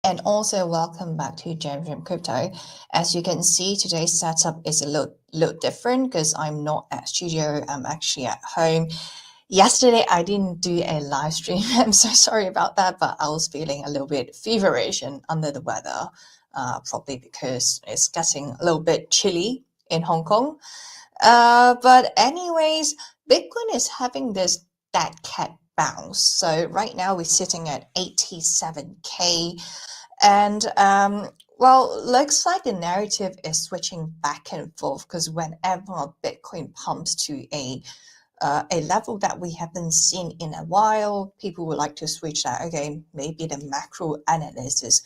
And also welcome back to Jam Crypto. As you can see, today's setup is a little different because I'm not at studio. I'm actually at home. Yesterday, I didn't do a live stream. I'm so sorry about that, but I was feeling a little bit feverish and under the weather, probably because it's getting a little bit chilly in Hong Kong. But anyways, Bitcoin is having this dead cat bounce. So right now we're sitting at 87K. And well, looks like the narrative is switching back and forth because whenever Bitcoin pumps to a level that we haven't seen in a while, people would like to switch that. Okay, maybe the macro analysis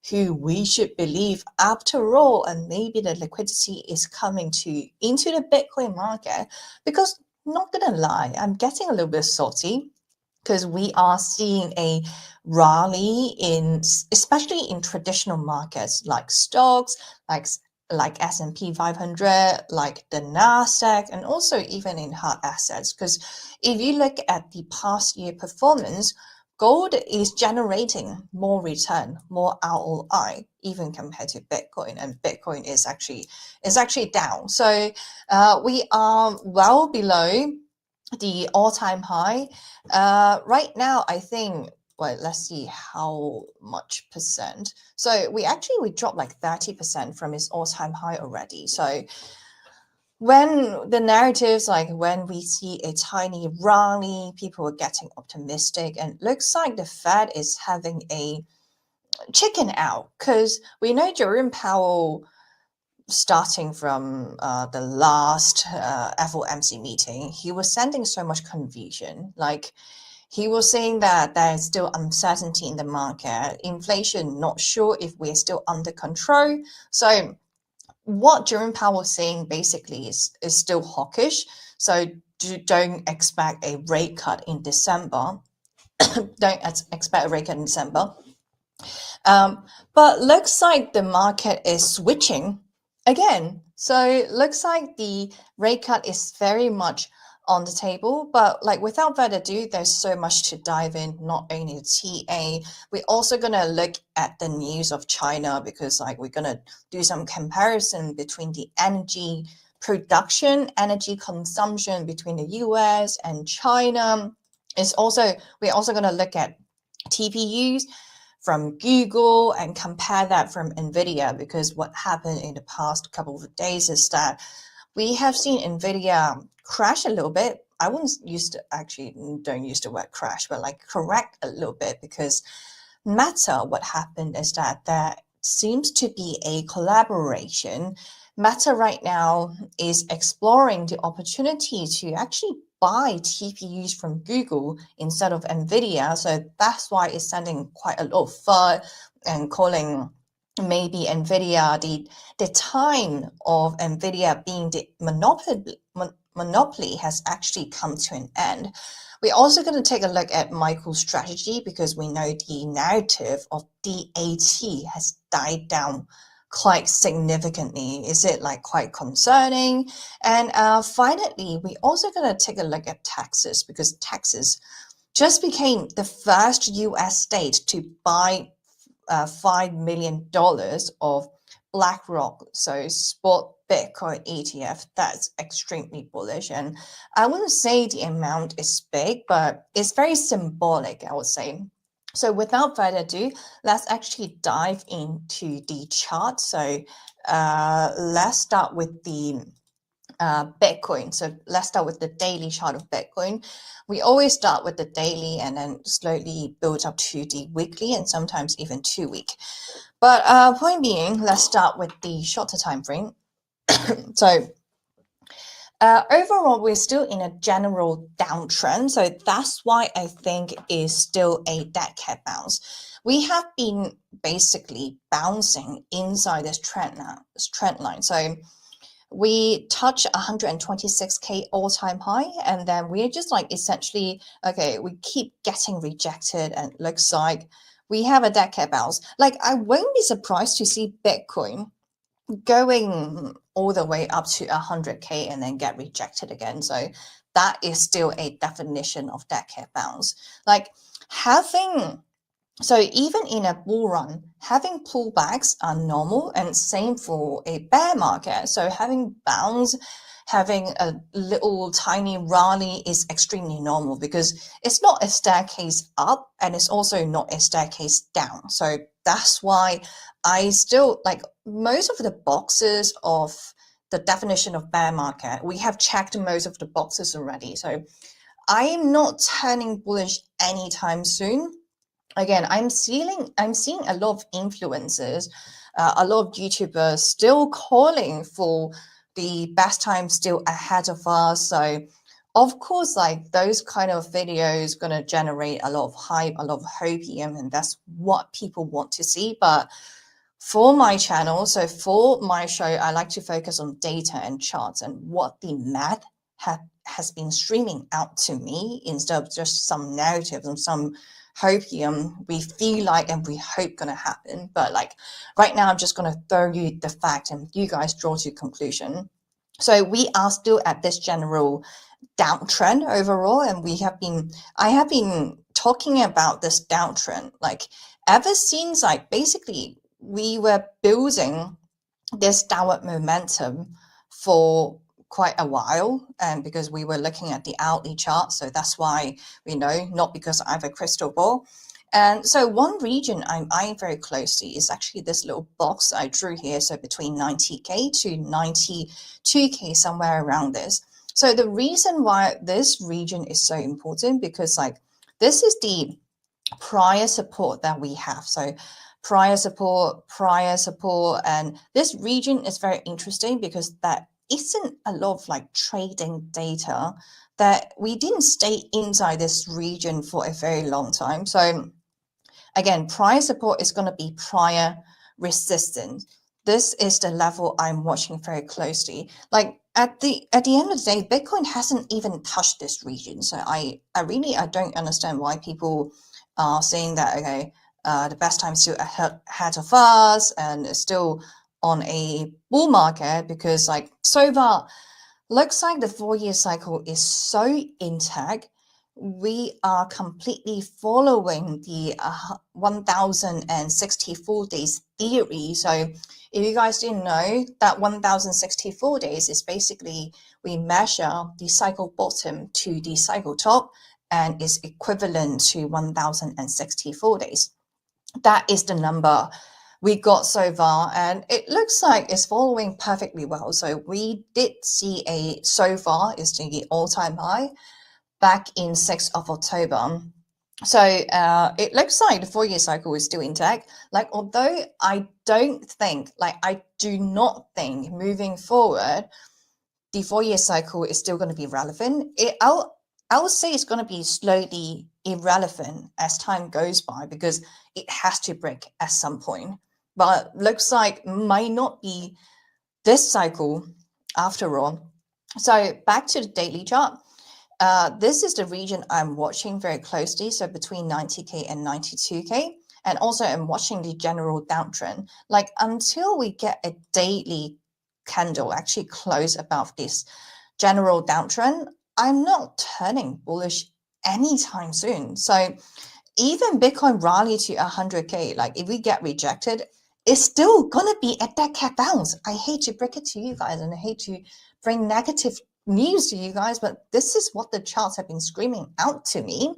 who we should believe after all, and maybe the liquidity is coming into the Bitcoin market. Because not gonna lie, I'm getting a little bit salty because we are seeing a rally especially in traditional markets like stocks, like S&P 500, like the Nasdaq, and also even in hard assets. Because if you look at the past year performance, gold is generating more return, more ROI, even compared to Bitcoin, and Bitcoin is actually down. So we are well below the all-time high. Right now, I think, well, let's see how much percent. So we dropped like 30% from its all-time high already. So when the narratives, like when we see a tiny rally, people are getting optimistic, and it looks like the Fed is having a chicken out because we know Jerome Powell, starting from the last FOMC meeting, he was sending so much confusion. Like he was saying that there's still uncertainty in the market, inflation, not sure if we're still under control. So what Jerome Powell was saying basically is still hawkish. So don't expect a rate cut in December. Don't expect a rate cut in December. But looks like the market is switching again. So looks like the rate cut is very much on the table. But like without further ado, there's so much to dive in, not only the TA. We're also gonna look at the news of China because like we're gonna do some comparison between the energy production, energy consumption between the US and China. We're also gonna look at TPUs from Google and compare that from NVIDIA, because what happened in the past couple of days is that we have seen NVIDIA crash a little bit. I don't use the word crash, but like correct a little bit, because Meta, what happened is that there seems to be a collaboration. Meta right now is exploring the opportunity to actually buy TPUs from Google instead of NVIDIA. So that's why it's sending quite a lot of FUD and calling maybe NVIDIA, the time of NVIDIA being the monopoly has actually come to an end. We're also going to take a look at Michael's strategy because we know the narrative of DAT has died down quite significantly. Is it like quite concerning? And finally, we're also going to take a look at Texas, because Texas just became the first US state to buy $5 million of BlackRock, so spot Bitcoin ETF. That's extremely bullish. And I wouldn't say the amount is big, but it's very symbolic, I would say. So without further ado, let's actually dive into the chart. So let's start with the Bitcoin. So let's start with the daily chart of Bitcoin. We always start with the daily and then slowly build up to the weekly and sometimes even 2 week. But point being, let's start with the shorter time frame. So overall, we're still in a general downtrend. So that's why I think is still a dead cat bounce. We have been basically bouncing inside this trend line. So we touch 126K all-time high, and then we're just like essentially, okay, we keep getting rejected, and it looks like we have a dead cat bounce. Like I won't be surprised to see Bitcoin going all the way up to 100K and then get rejected again. So that is still a definition of dead cat bounce. Like having So even in a bull run, having pullbacks are normal, and same for a bear market. So having bounce, having a little tiny rally is extremely normal because it's not a staircase up and it's also not a staircase down. So that's why I still like most of the boxes of the definition of bear market. We have checked most of the boxes already. So I am not turning bullish anytime soon. Again, I'm seeing a lot of influencers, a lot of YouTubers still calling for the best time still ahead of us. So of course, like those kind of videos gonna generate a lot of hype, a lot of hopium, and that's what people want to see. But for my channel, so for my show, I like to focus on data and charts and what the math has been streaming out to me instead of just some narratives and some hopium we feel like and we hope gonna happen. But like right now, I'm just gonna throw you the fact and you guys draw to conclusion. So we are still at this general downtrend overall, and I have been talking about this downtrend like ever since like basically we were building this downward momentum for quite a while, and because we were looking at the hourly chart, so that's why we know, not because I have a crystal ball. And so one region I'm eyeing very closely is actually this little box I drew here, so between 90k to 92k, somewhere around this. So the reason why this region is so important, because like this is the prior support that we have. So prior support, and this region is very interesting because that isn't a lot of like trading data, that we didn't stay inside this region for a very long time. So again, prior support is going to be prior resistance. This is the level I'm watching very closely. Like at the end of the day, Bitcoin hasn't even touched this region. So I don't understand why people are saying that, okay, the best time is still ahead of us and it's still on a bull market, because like so far, looks like the 4-year cycle is so intact. We are completely following the 1064 days theory. So if you guys didn't know, that 1064 days is basically we measure the cycle bottom to the cycle top and is equivalent to 1064 days. That is the number we got so far, and it looks like it's following perfectly well. So we did see so far is the all-time high back in 6th of October. So it looks like the 4-year cycle is still intact. Like, although I do not think moving forward, the 4-year cycle is still going to be relevant. I would say it's going to be slowly irrelevant as time goes by because it has to break at some point. But looks like might not be this cycle after all. So back to the daily chart. This is the region I'm watching very closely. So between 90k and 92k. And also I'm watching the general downtrend. Like until we get a daily candle actually close above this general downtrend, I'm not turning bullish anytime soon. So even Bitcoin rally to 100k, like if we get rejected, it's still gonna be at that cap bounce. I hate to break it to you guys, and I hate to bring negative news to you guys, but this is what the charts have been screaming out to me.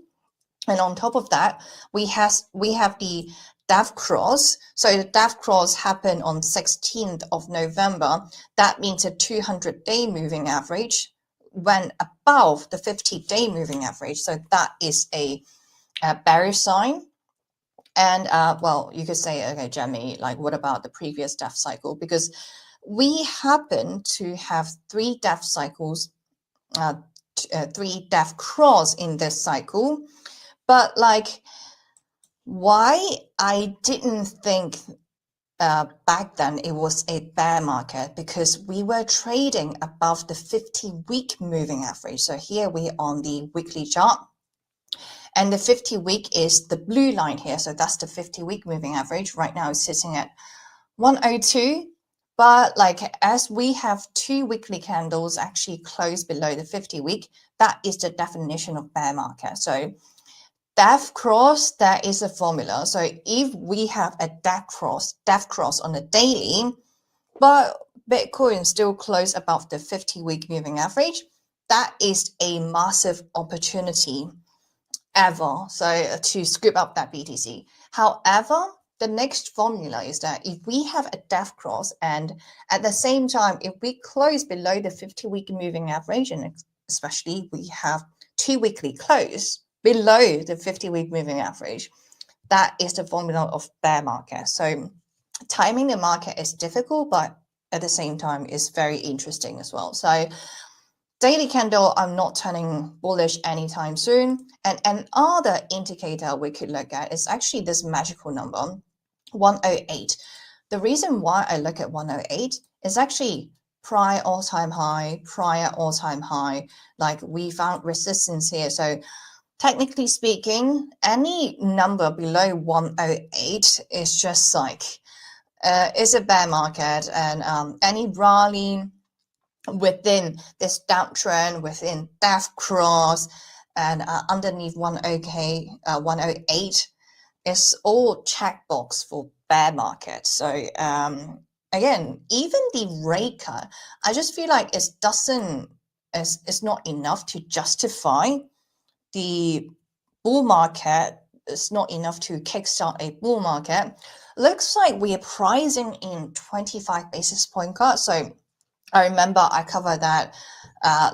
And on top of that, we have the DAV cross. So the DAV cross happened on 16th of November. That means a 200-day moving average went above the 50-day moving average. So that is a bearish sign. And well, you could say, okay, Jamie, like what about the previous DAV cycle? Because we happen to have 3 DAV cycles, 3 DAV cross in this cycle. But like, why I didn't think back then it was a bear market, because we were trading above the 50-week moving average. So here we are on the weekly chart. And the 50-week is the blue line here. So that's the 50-week moving average. Right now it's sitting at 102. But like as we have 2 weekly candles actually close below the 50-week, that is the definition of bear market. So death cross, that is a formula. So if we have a death cross on a daily, but Bitcoin still close above the 50-week moving average, that is a massive opportunity ever. So to scoop up that BTC. However, the next formula is that if we have a death cross and at the same time, if we close below the 50-week moving average, and especially we have 2 weekly close below the 50-week moving average, that is the formula of bear market. So timing the market is difficult, but at the same time is very interesting as well. So daily candle, I'm not turning bullish anytime soon. And another indicator we could look at is actually this magical number, 108. The reason why I look at 108 is actually prior all-time high. Like we found resistance here. So technically speaking, any number below 108 is just like, it's a bear market, and any rally within this downtrend, within death cross, and underneath 108 is all checkbox for bear market. So again, even the rate cut, I just feel like it's not enough to justify the bull market. It's not enough to kickstart a bull market. Looks like we are pricing in 25 basis point cut. So I remember I covered that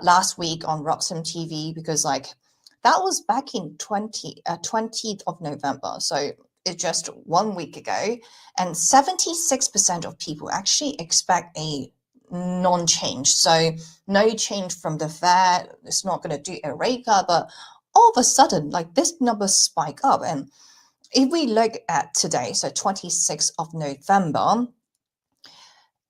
last week on Roxham TV, because like that was back in 20th of November. So it's just 1 week ago, and 76% of people actually expect a non-change. So no change from the Fed. It's not going to do a rate cut, but all of a sudden, like this number spike up. And if we look at today, so 26th of November,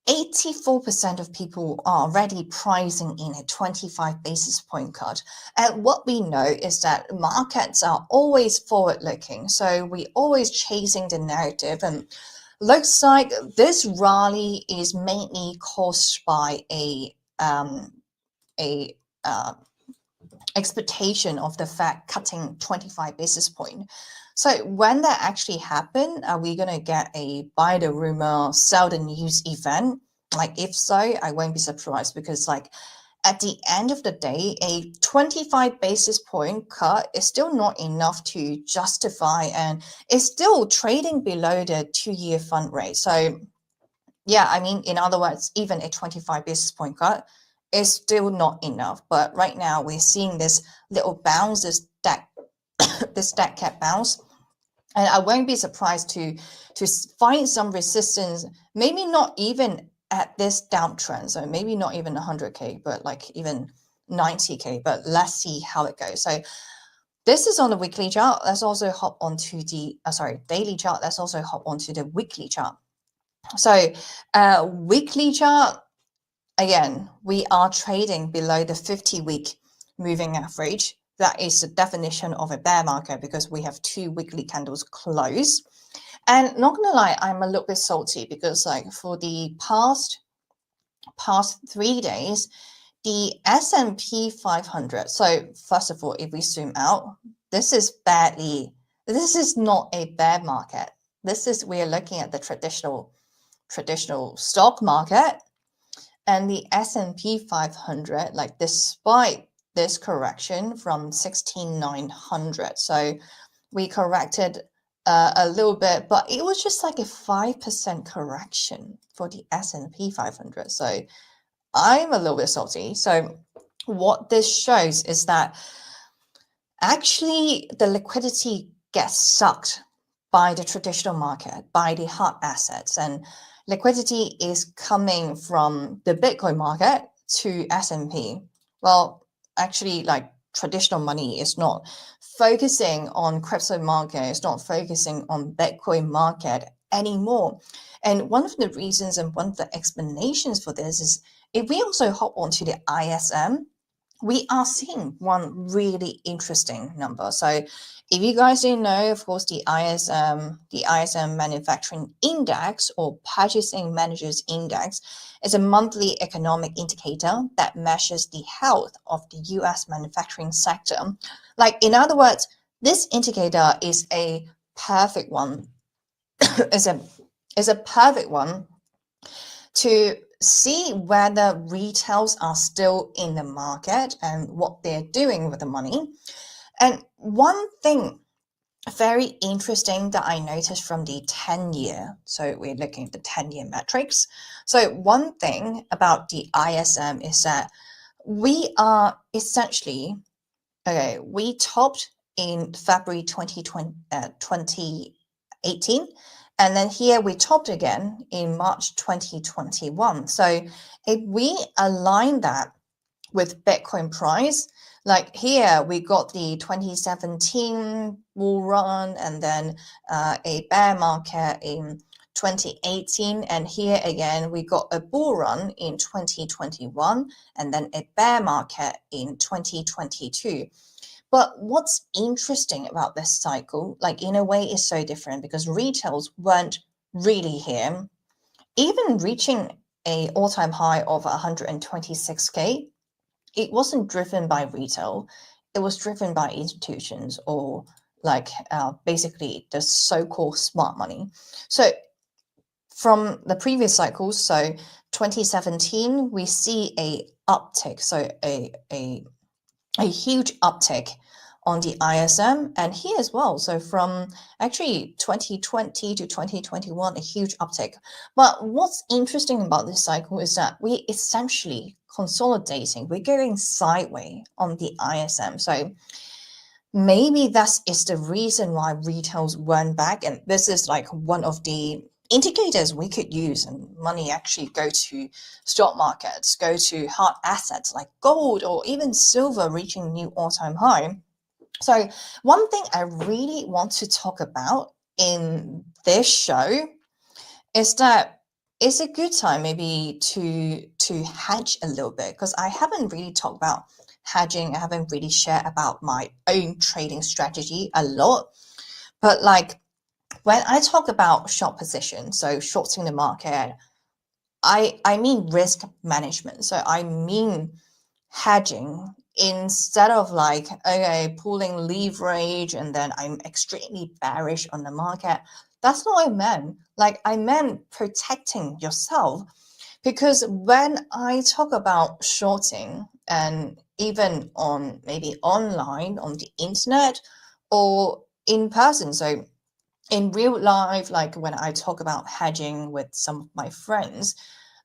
84% of people are already pricing in a 25 basis point cut. And what we know is that markets are always forward looking. So we always chasing the narrative, and looks like this rally is mainly caused by a expectation of the Fed cutting 25 basis point. So when that actually happen, are we going to get a buy the rumor, sell the news event? Like if so, I won't be surprised, because like at the end of the day, a 25 basis point cut is still not enough to justify, and it's still trading below the 2-year fund rate. So yeah, I mean, in other words, even a 25 basis point cut is still not enough. But right now we're seeing this little bounce, this stack cap bounce. And I won't be surprised to find some resistance, maybe not even at this downtrend. So maybe not even 100K, but like even 90K, but let's see how it goes. So this is on the weekly chart. Let's also hop onto the, daily chart. Let's also hop onto the weekly chart. So weekly chart, again, we are trading below the 50-week moving average. That is the definition of a bear market, because we have 2 weekly candles close. And not gonna lie, I'm a little bit salty, because like for the past 3 days, the S&P 500. So first of all, if we zoom out, this is not a bear market. We are looking at the traditional stock market, and the S&P 500, like despite this correction from 16,900, so we corrected a little bit, but it was just like a 5% correction for the S&P 500. So I'm a little bit salty. So what this shows is that actually the liquidity gets sucked by the traditional market, by the hard assets, and liquidity is coming from the Bitcoin market to S&P. Well, actually, like traditional money is not focusing on crypto market, it's not focusing on Bitcoin market anymore. And one of the reasons and one of the explanations for this is, if we also hop onto the ISM, we are seeing one really interesting number. So if you guys didn't know, of course, the ISM Manufacturing Index, or Purchasing Managers Index, is a monthly economic indicator that measures the health of the US manufacturing sector. Like, in other words, This indicator is a perfect one. is a perfect one to see whether retails are still in the market and what they're doing with the money. And one thing very interesting that I noticed from the 10-year, so we're looking at the 10-year metrics. So one thing about the ISM is that we are essentially, okay, we topped in February 2018, and then here we topped again in March 2021. So if we align that with Bitcoin price, like here we got the 2017 bull run, and then a bear market in 2018, and here again we got a bull run in 2021 and then a bear market in 2022. But what's interesting about this cycle, like in a way, is so different because retails weren't really here, even reaching a all-time high of 126K. It wasn't driven by retail, it was driven by institutions, or like basically the so-called smart money. So from the previous cycles, so 2017, we see a uptick, so a huge uptick on the ISM, and here as well. So from actually 2020 to 2021, a huge uptick. But what's interesting about this cycle is that we essentially consolidating, we're going sideways on the ISM. So maybe that is the reason why retails weren't back, and this is like one of the indicators we could use, and money actually go to stock markets, go to hard assets like gold or even silver reaching new all-time high. So one thing I really want to talk about in this show is that it's a good time maybe to hedge a little bit, because I haven't really talked about hedging. I haven't really shared about my own trading strategy a lot. But like when I talk about short position, so shorting the market, I mean risk management. So I mean hedging, instead of like, okay, pulling leverage and then I'm extremely bearish on the market. That's not what I meant. Like I meant protecting yourself, because when I talk about shorting, and even on maybe online on the internet or in person, so in real life, like when I talk about hedging with some of my friends,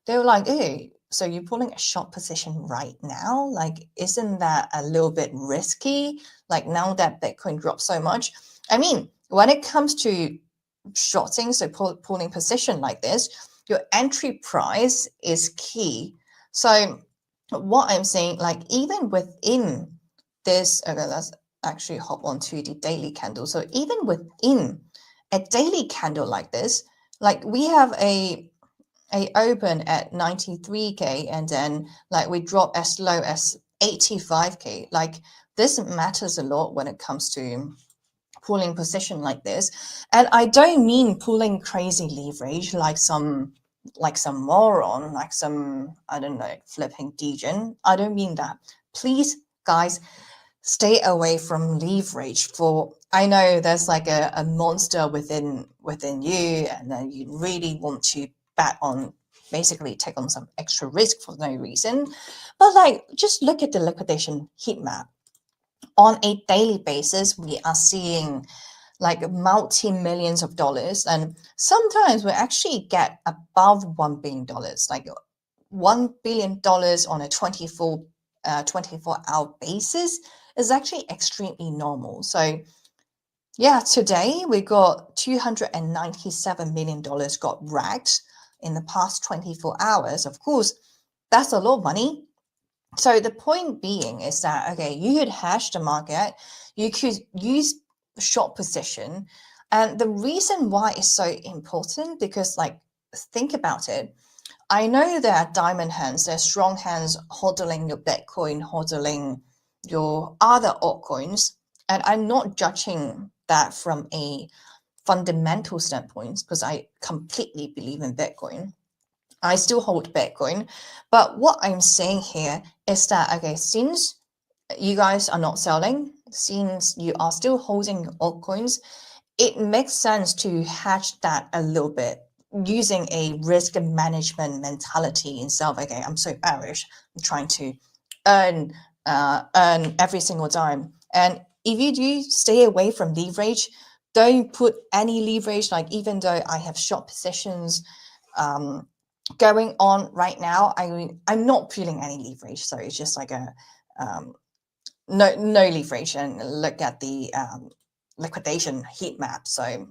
they were like, hey, so you're pulling a short position right now? Like, isn't that a little bit risky? Like now that Bitcoin dropped so much? I mean, when it comes to shorting, so pulling position like this, your entry price is key. So what I'm saying, like even within this, okay, let's actually hop onto the daily candle. So even within a daily candle like this, like we have a open at 93K, and then like we drop as low as 85K. Like this matters a lot when it comes to pulling position like this. And I don't mean pulling crazy leverage like some moron, like some, I don't know, flipping degen. I don't mean that. Please, guys, stay away from leverage. For I know there's like a monster within you, and then you really want to bet on, basically take on some extra risk for no reason. But like just look at the liquidation heat map. On a daily basis, we are seeing like multi-millions of dollars, and sometimes we actually get above $1 billion, like $1 billion on a 24-hour basis is actually extremely normal. So yeah, today we got $297 million got racked in the past 24 hours. Of course, that's a lot of money. So the point being is that, okay, you could hash the market, you could use short position. And the reason why it's so important, because like, think about it. I know there are diamond hands, there are strong hands hodling your Bitcoin, hodling your other altcoins. And I'm not judging that from a fundamental standpoint, because I completely believe in Bitcoin. I still hold Bitcoin. But what I'm saying here is that, okay, since you guys are not selling, since you are still holding altcoins, it makes sense to hedge that a little bit using a risk management mentality instead of, okay, I'm so bearish, I'm trying to earn every single time. And if you do stay away from leverage, don't put any leverage, like even though I have short positions going on right now, I'm not feeling any leverage. So it's just like a no leverage, and look at the liquidation heat map. So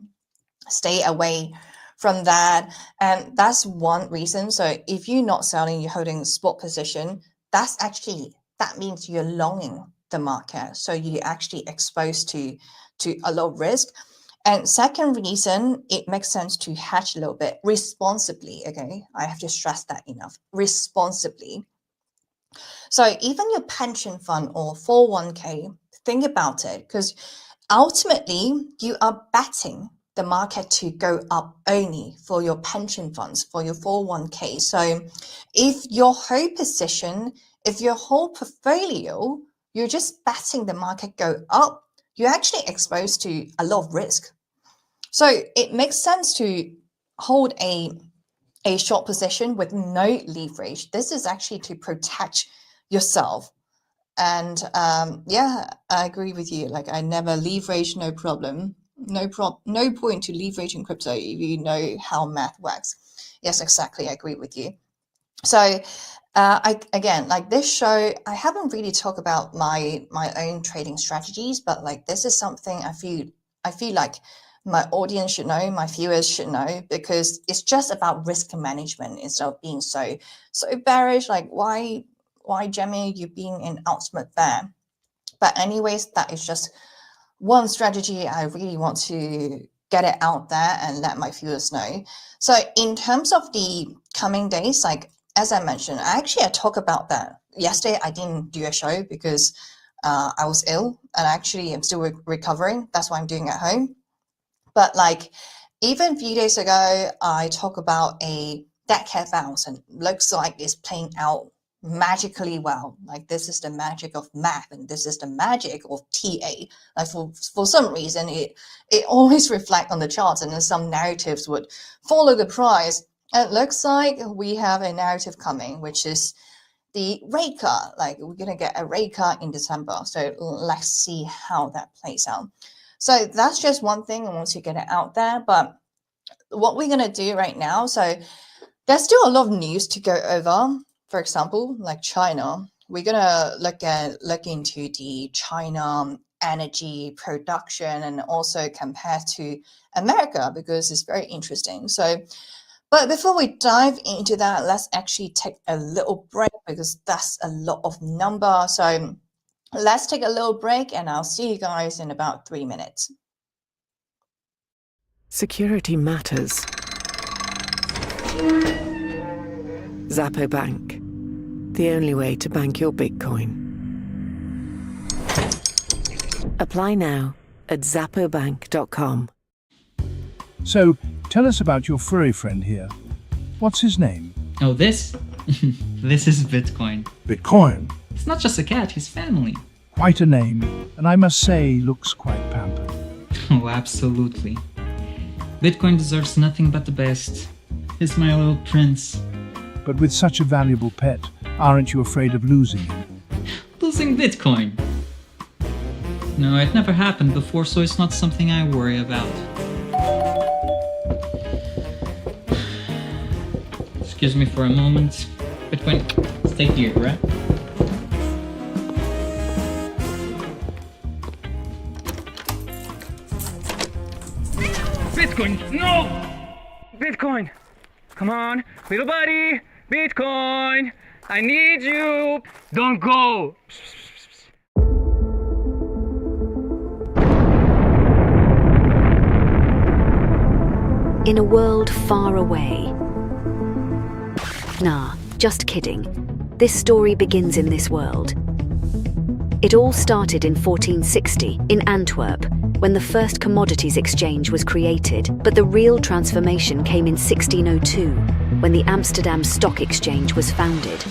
stay away from that. And that's one reason. So if you're not selling, you're holding spot position, that means you're longing the market. So you're actually exposed to a lot of risk. And second reason, it makes sense to hedge a little bit responsibly. Okay, I have to stress that enough, responsibly. So even your pension fund or 401k, think about it, because ultimately you are betting the market to go up only for your pension funds, for your 401k. So if your whole position, if your whole portfolio, you're just betting the market go up, you're actually exposed to a lot of risk. So it makes sense to hold a short position with no leverage. This is actually to protect yourself. And yeah, I agree with you. Like, I never leverage, no problem. No point to leverage in crypto if you know how math works. Yes, exactly. I agree with you. So again, like this show, I haven't really talked about my own trading strategies, but like this is something I feel like my audience should know, my viewers should know, because it's just about risk management instead of being so bearish. Like, why Jamie, you being an ultimate bear? But anyways, that is just one strategy. I really want to get it out there and let my viewers know. So in terms of the coming days, like as I mentioned, I talked about that yesterday. I didn't do a show because I was ill, and actually I'm still recovering. That's why I'm doing at home. But like even a few days ago, I talked about a dead cat bounce, and looks like it's playing out magically well. Like, this is the magic of math, and this is the magic of TA. Like for some reason, it always reflects on the charts, and then some narratives would follow the price. And it looks like we have a narrative coming, which is the rate cut. Like, we're gonna get a rate cut in December. So let's see how that plays out. So that's just one thing I want to get it out there. But what we're gonna do right now, so there's still a lot of news to go over. For example, like China, we're gonna look into the China energy production and also compare to America, because it's very interesting. So, but before we dive into that, let's actually take a little break, because that's a lot of number. So let's take a little break, and I'll see you guys in about 3 minutes. Security matters. Zappo Bank, the only way to bank your Bitcoin. Apply now at zappobank.com. So, tell us about your furry friend here. What's his name? Oh, this? This is Bitcoin. Bitcoin? It's not just a cat, his family. Quite a name, and I must say, looks quite pampered. Oh, absolutely. Bitcoin deserves nothing but the best. He's my little prince. But with such a valuable pet, aren't you afraid of losing him? Losing Bitcoin? No, it never happened before, so it's not something I worry about. Excuse me for a moment. Bitcoin, stay here, right? Bitcoin, no! Bitcoin, come on, little buddy, Bitcoin, I need you. Don't go. In a world far away. Nah, just kidding. This story begins in this world. It all started in 1460 in Antwerp, when the first commodities exchange was created, but the real transformation came in 1602, when the Amsterdam Stock Exchange was founded.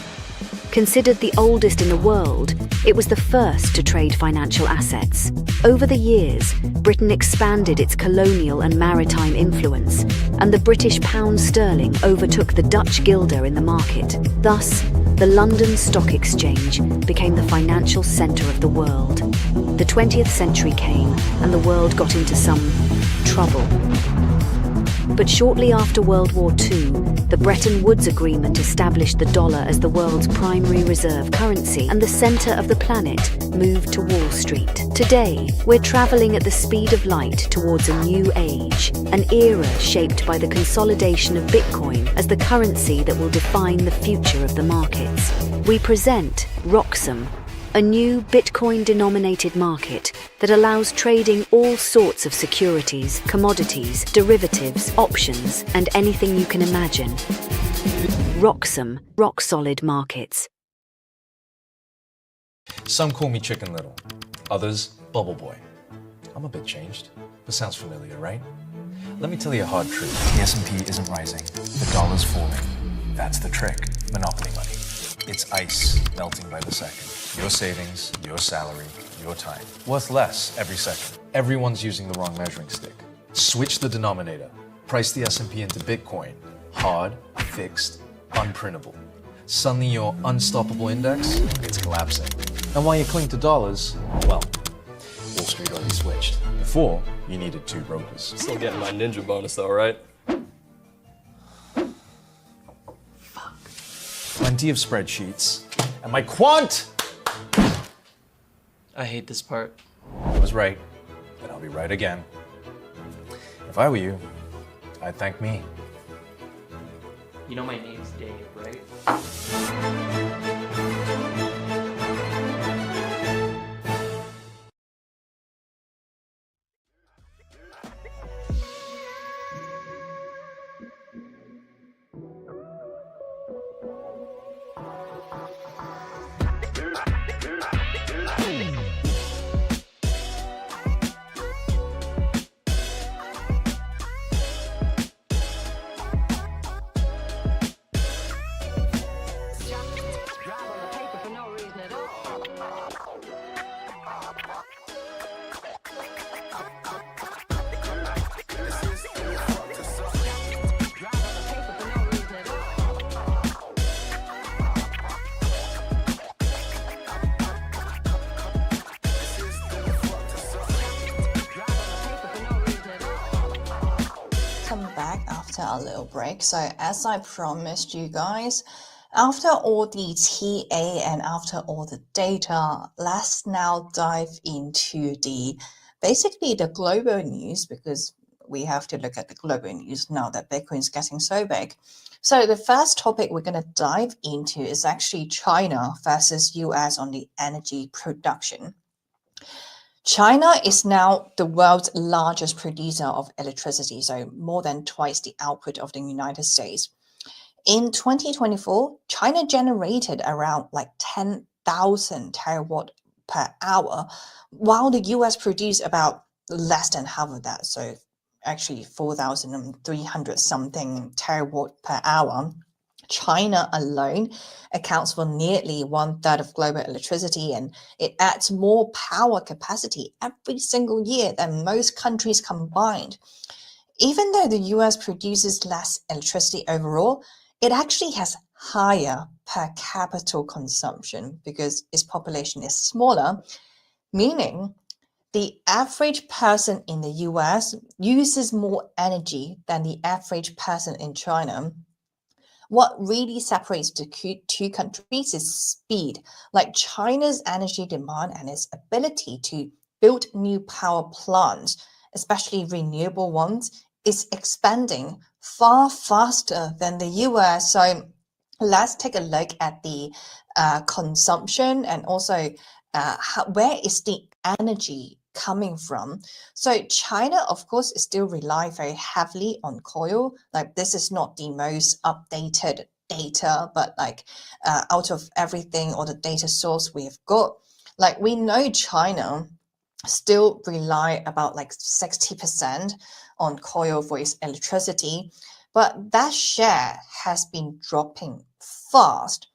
Considered the oldest in the world, it was the first to trade financial assets. Over the years, Britain expanded its colonial and maritime influence, and the British pound sterling overtook the Dutch guilder in the market. Thus, the London Stock Exchange became the financial centre of the world. The 20th century came, and the world got into some trouble. But shortly after World War II, the Bretton Woods Agreement established the dollar as the world's primary reserve currency, and the centre of the planet moved to Wall Street. Today, we're travelling at the speed of light towards a new age, an era shaped by the consolidation of Bitcoin as the currency that will define the future of the markets. We present Roxum, a new Bitcoin-denominated market that allows trading all sorts of securities, commodities, derivatives, options, and anything you can imagine. Roxum, rock-solid markets. Some call me Chicken Little, others Bubble Boy. I'm a bit changed, but sounds familiar, right? Let me tell you a hard truth. The S&P isn't rising, the dollar's falling. That's the trick, monopoly money. It's ice melting by the second. Your savings, your salary, your time. Worth less every second. Everyone's using the wrong measuring stick. Switch the denominator. Price the S&P into Bitcoin. Hard, fixed, unprintable. Suddenly your unstoppable index, it's collapsing. And while you cling to dollars, well, Wall Street already switched. Before, you needed 2 brokers. Still getting my ninja bonus though, right? Plenty of spreadsheets. And my quant! I hate this part. I was right, and I'll be right again. If I were you, I'd thank me. You know my name's Dave, right? After a little break. So as I promised you guys, after all the TA and after all the data, let's now dive into basically the global news, because we have to look at the global news now that Bitcoin is getting so big. So the first topic we're going to dive into is actually China versus US on the energy production. China is now the world's largest producer of electricity, so more than twice the output of the United States. In 2024, China generated around 10,000 terawatt per hour, while the US produced about less than half of that, so actually 4,300 something terawatt per hour. China alone accounts for nearly 1/3 of global electricity, and it adds more power capacity every single year than most countries combined. Even though the US produces less electricity overall, it actually has higher per capita consumption because its population is smaller, meaning the average person in the US uses more energy than the average person in China. What really separates the two countries is speed. Like China's energy demand and its ability to build new power plants, especially renewable ones, is expanding far faster than the US. So let's take a look at the consumption and also where is the energy coming from. So China, of course, still rely very heavily on coal. Like this is not the most updated data, but out of everything or the data source we've got, we know China still rely about 60% on coal for its electricity, but that share has been dropping fast.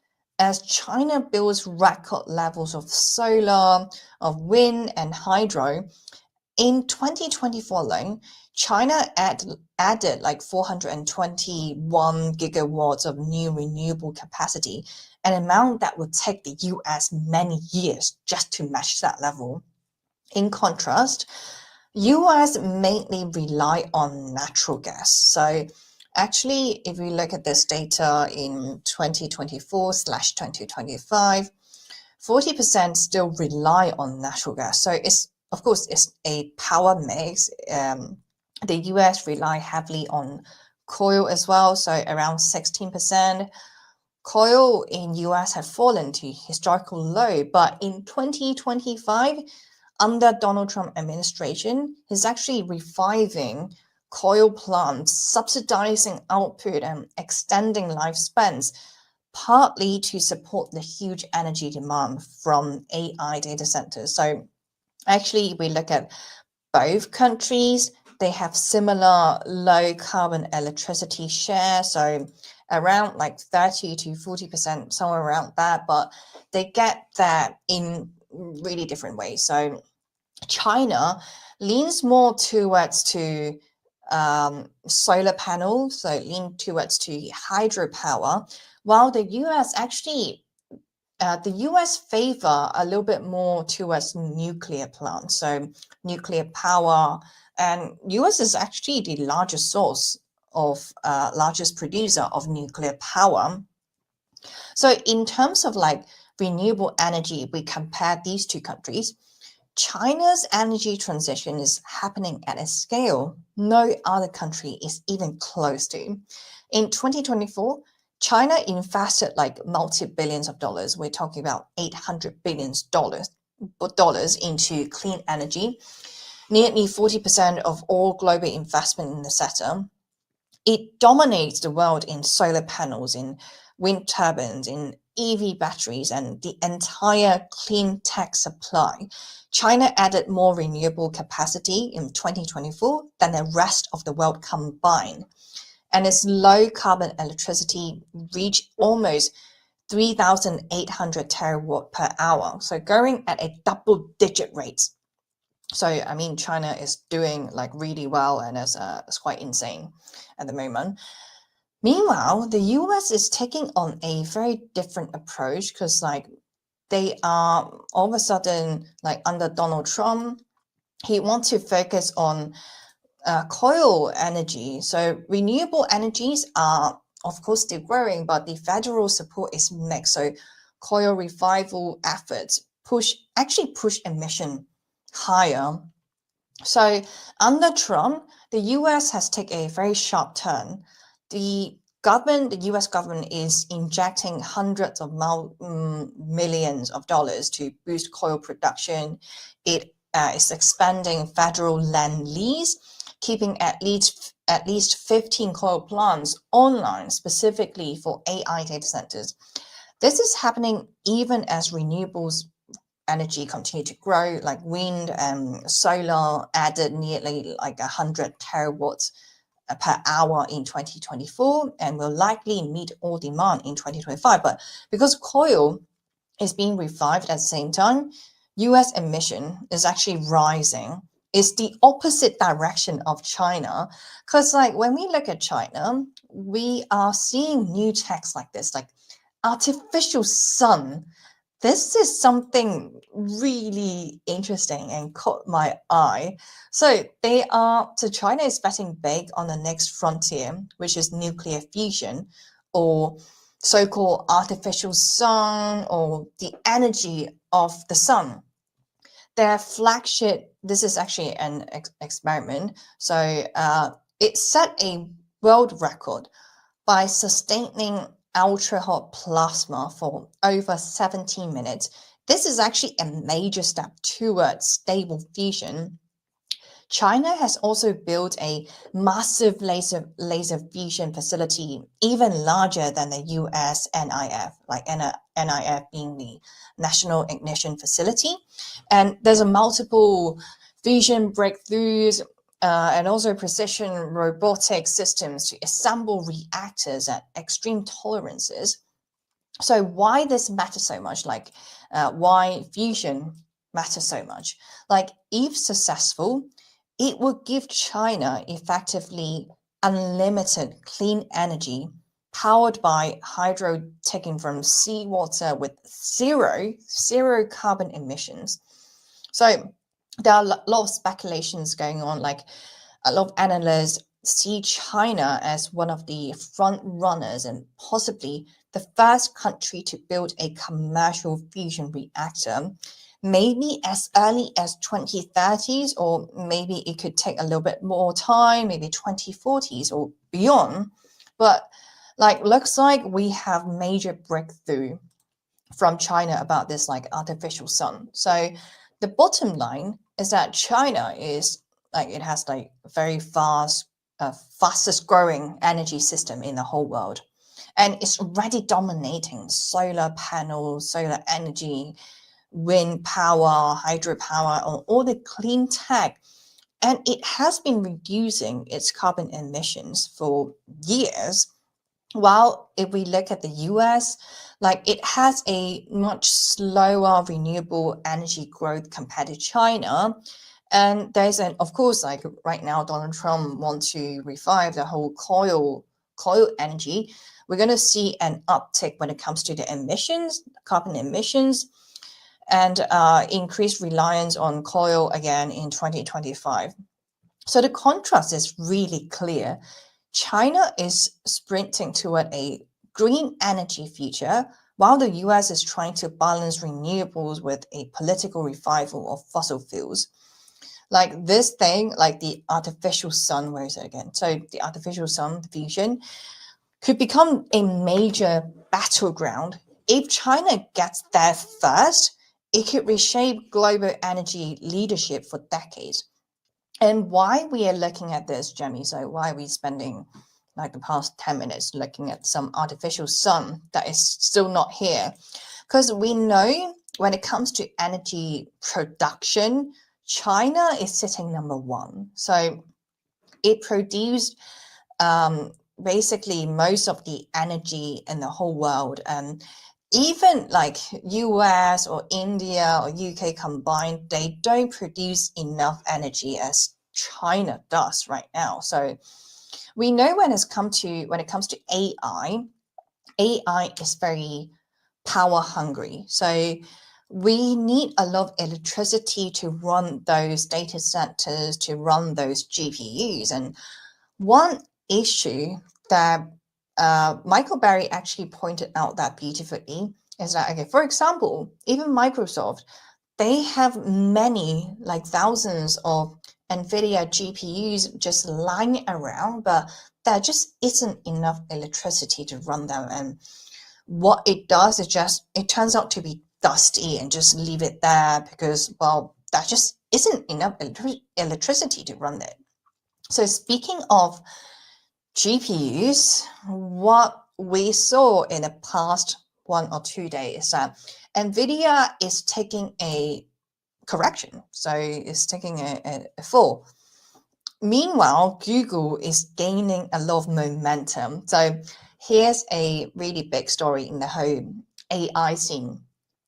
as China builds record levels of solar, of wind and hydro. In 2024 alone, China added like 421 gigawatts of new renewable capacity, an amount that would take the US many years just to match that level. In contrast, US mainly rely on natural gas. So actually, if we look at this data in 2024/2025, 40% still rely on natural gas. So it's, of course, it's a power mix. The US rely heavily on coal as well, so around 16%. Coal in US had fallen to historical low, but in 2025, under Donald Trump administration, he's actually reviving coal plants, subsidizing output and extending lifespans, partly to support the huge energy demand from AI data centers. So actually, we look at both countries, they have similar low carbon electricity share. So around like 30 to 40%, somewhere around that, but they get that in really different ways. So China leans more towards to solar panels, so lean towards to hydropower, while the US actually, the US favor a little bit more towards nuclear plants, so nuclear power, and US is actually the largest source of, largest producer of nuclear power. So in terms of like renewable energy, we compare these two countries. China's energy transition is happening at a scale no other country is even close to. In 2024, China invested like multi-billions of dollars. We're talking about $800 billion into clean energy, nearly 40% of all global investment in the sector. It dominates the world in solar panels, in wind turbines, in EV batteries, and the entire clean tech supply. China added more renewable capacity in 2024 than the rest of the world combined. And its low carbon electricity reached almost 3,800 terawatt per hour, so growing at a double-digit rate. So, I mean, China is doing like really well, and it's quite insane at the moment. Meanwhile, the US is taking on a very different approach because like they are all of a sudden, like under Donald Trump, he wants to focus on coal energy. So renewable energies are, of course, still growing, but the federal support is mixed. So coal revival efforts actually push emission higher. So under Trump, the US has taken a very sharp turn. The US government is injecting hundreds of millions of dollars to boost coal production. It is expanding federal land lease, keeping at least 15 coal plants online specifically for AI data centers. This is happening even as renewables energy continue to grow, like wind and solar added nearly like 100 terawatts per hour in 2024 and will likely meet all demand in 2025. But because coal is being revived at the same time, US emission is actually rising. It's the opposite direction of China. Because like when we look at China, we are seeing new techs like this, like artificial sun. This is something really interesting and caught my eye. So China is betting big on the next frontier, which is nuclear fusion, or so-called artificial sun, or the energy of the sun. Their flagship, this is actually an experiment. So it set a world record by sustaining ultra hot plasma for over 17 minutes. This is actually a major step towards stable fusion. China has also built a massive laser fusion facility, even larger than the US NIF, like NIF being the National Ignition Facility. And there's a multiple fusion breakthroughs and also precision robotic systems to assemble reactors at extreme tolerances. So why this matters so much? Like why fusion matters so much? Like if successful, it would give China effectively unlimited clean energy powered by hydro taken from seawater with zero carbon emissions. So there are a lot of speculations going on, like a lot of analysts see China as one of the front runners and possibly the first country to build a commercial fusion reactor, maybe as early as 2030s, or maybe it could take a little bit more time, maybe 2040s or beyond. But like looks like we have major breakthrough from China about this like artificial sun. So the bottom line is that China is like it has like very fastest growing energy system in the whole world, and it's already dominating solar panels, solar energy, wind power, hydropower, all the clean tech, and it has been reducing its carbon emissions for years. While if we look at the US, like it has a much slower renewable energy growth compared to China. And there's an, of course, like right now, Donald Trump wants to revive the whole coal energy. We're going to see an uptick when it comes to the emissions, carbon emissions, and increased reliance on coal again in 2025. So the contrast is really clear. China is sprinting toward a green energy future, while the US is trying to balance renewables with a political revival of fossil fuels. Like this thing, like the artificial sun, where is it again? So the artificial sun fusion could become a major battleground. If China gets there first, it could reshape global energy leadership for decades. And why we are looking at this, Jemmy, so why are we spending like the past 10 minutes looking at some artificial sun that is still not here? Because we know when it comes to energy production, China is sitting number one. So it produced basically most of the energy in the whole world. And even like US or India or UK combined, they don't produce enough energy as China does right now. So we know when it comes to AI is very power hungry. So we need a lot of electricity to run those data centers, to run those GPUs. And one issue that Michael Barry actually pointed out that beautifully is that, okay, for example, even Microsoft, they have many, like thousands of NVIDIA GPUs just lying around, but there just isn't enough electricity to run them. And what it does is just, it turns out to be dusty and just leave it there because, well, that just isn't enough electricity to run it. So speaking of GPUs, what we saw in the past 1 or 2 days is that NVIDIA is taking a correction. So it's taking a fall. Meanwhile, Google is gaining a lot of momentum. So here's a really big story in the whole AI scene.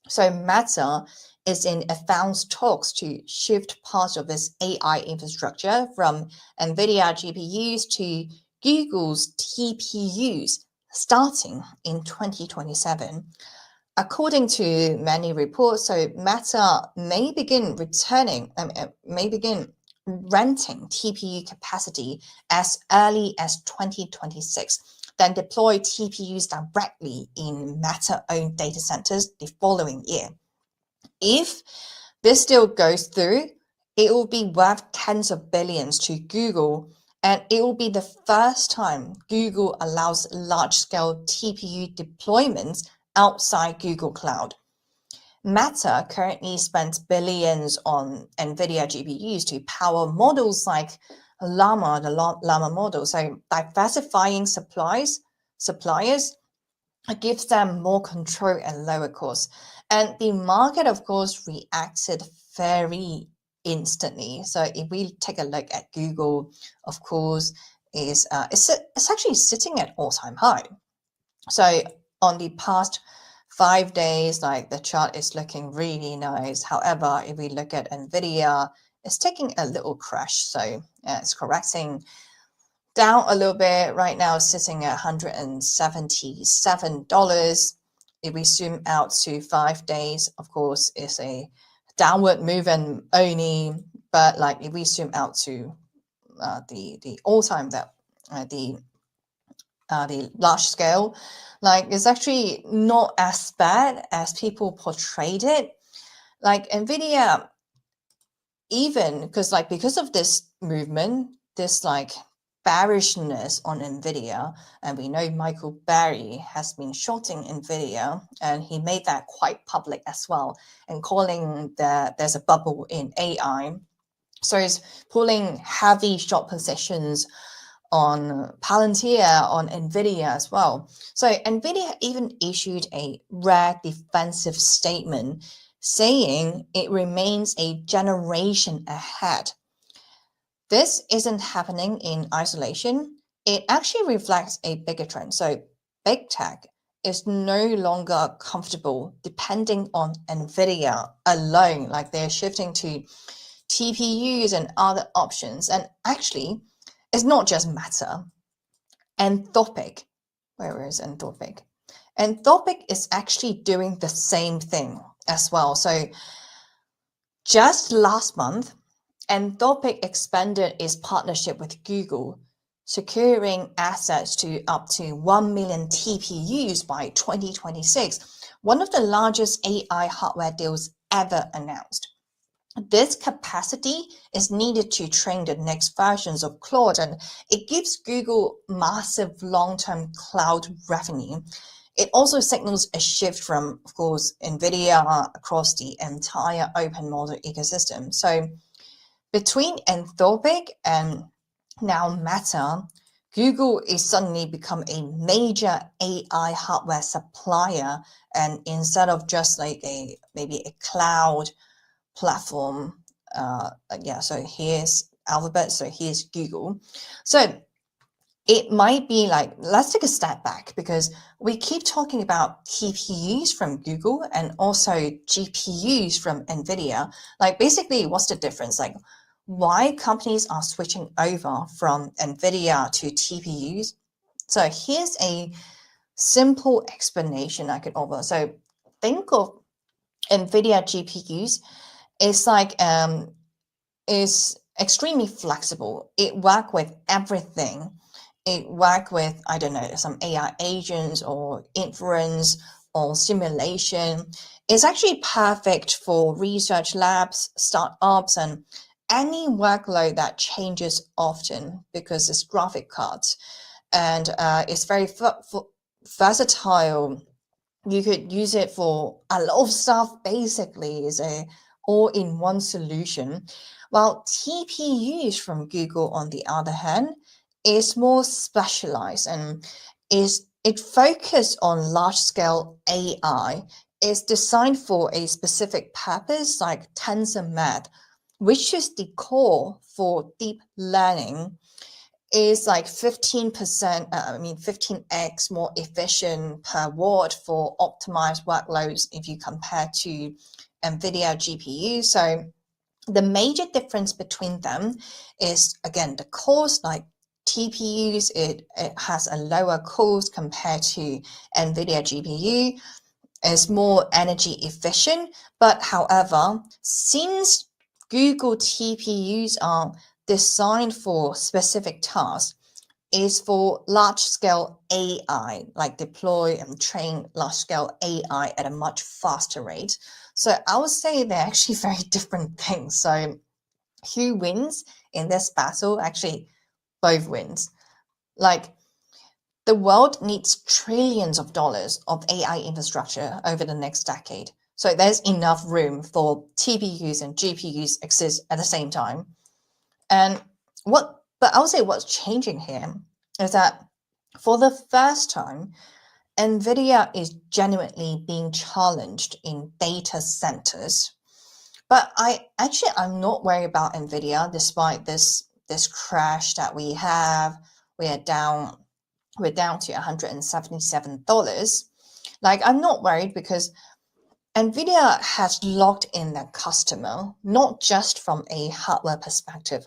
So Meta is in advanced talks to shift parts of its AI infrastructure from NVIDIA GPUs to Google's TPUs starting in 2027. According to many reports, so Meta may begin renting TPU capacity as early as 2026, then deploy TPUs directly in Meta-owned data centers the following year. If this deal goes through, it will be worth tens of billions to Google, and it will be the first time Google allows large-scale TPU deployments outside Google Cloud. Meta currently spends billions on NVIDIA GPUs to power models like Llama, the Llama model. So diversifying suppliers gives them more control and lower costs. And the market, of course, reacted very instantly. So if we take a look at Google, of course, it's actually sitting at all-time high. So on the past 5 days, like the chart is looking really nice. However, if we look at Nvidia, it's taking a little crash. So it's correcting down a little bit. Right now, it's sitting at $177. If we zoom out to 5 days, of course, it's a downward movement only. But like if we zoom out to the all-time that the large scale, like it's actually not as bad as people portrayed it. Like Nvidia, even because of this movement, this like bearishness on Nvidia, and we know Michael Barry has been shorting Nvidia, and he made that quite public as well, and calling that there's a bubble in AI. So he's pulling heavy short positions on Palantir, on Nvidia as well. So Nvidia even issued a rare defensive statement saying it remains a generation ahead. This isn't happening in isolation. It actually reflects a bigger trend. So big tech is no longer comfortable depending on Nvidia alone. Like they're shifting to TPUs and other options. And actually, it's not just Meta. Anthropic, where is Anthropic? Anthropic is actually doing the same thing as well. So just last month, Anthropic expanded its partnership with Google, securing access to up to 1 million TPUs by 2026, one of the largest AI hardware deals ever announced. This capacity is needed to train the next versions of Claude, and it gives Google massive long-term cloud revenue. It also signals a shift from, of course, NVIDIA across the entire open model ecosystem. So between Anthropic and now Meta, Google is suddenly become a major AI hardware supplier, and instead of just like maybe a cloud platform, so here's Alphabet, so here's Google. So it might be like, let's take a step back, because we keep talking about TPUs from Google and also GPUs from NVIDIA. Like basically, what's the difference? Like why companies are switching over from NVIDIA to TPUs? So here's a simple explanation I could offer. So think of NVIDIA GPUs. It's like is extremely flexible. It works with everything. It works with, I don't know, some AI agents or inference or simulation. It's actually perfect for research labs, startups, and any workload that changes often because it's graphic cards. And it's very versatile. You could use it for a lot of stuff. Basically, is a all-in-one solution. While TPUs from Google, on the other hand, is more specialized and it focuses on large-scale AI. It's designed for a specific purpose, like TensorMath, which is the core for deep learning. Is like 15x more efficient per watt for optimized workloads if you compare to NVIDIA GPU. So the major difference between them is, again, the cost. Like TPUs, it has a lower cost compared to NVIDIA GPU. It's more energy efficient. But however, since Google TPUs are designed for specific tasks, is for large-scale AI, like deploy and train large-scale AI at a much faster rate. So I would say they're actually very different things. So who wins in this battle? Actually, both wins. Like the world needs trillions of dollars of AI infrastructure over the next decade. So there's enough room for TPUs and GPUs exist at the same time. And but I would say what's changing here is that for the first time, NVIDIA is genuinely being challenged in data centers. But I'm not worried about NVIDIA despite this crash that we have. We're down to $177. Like, I'm not worried because NVIDIA has locked in their customer, not just from a hardware perspective,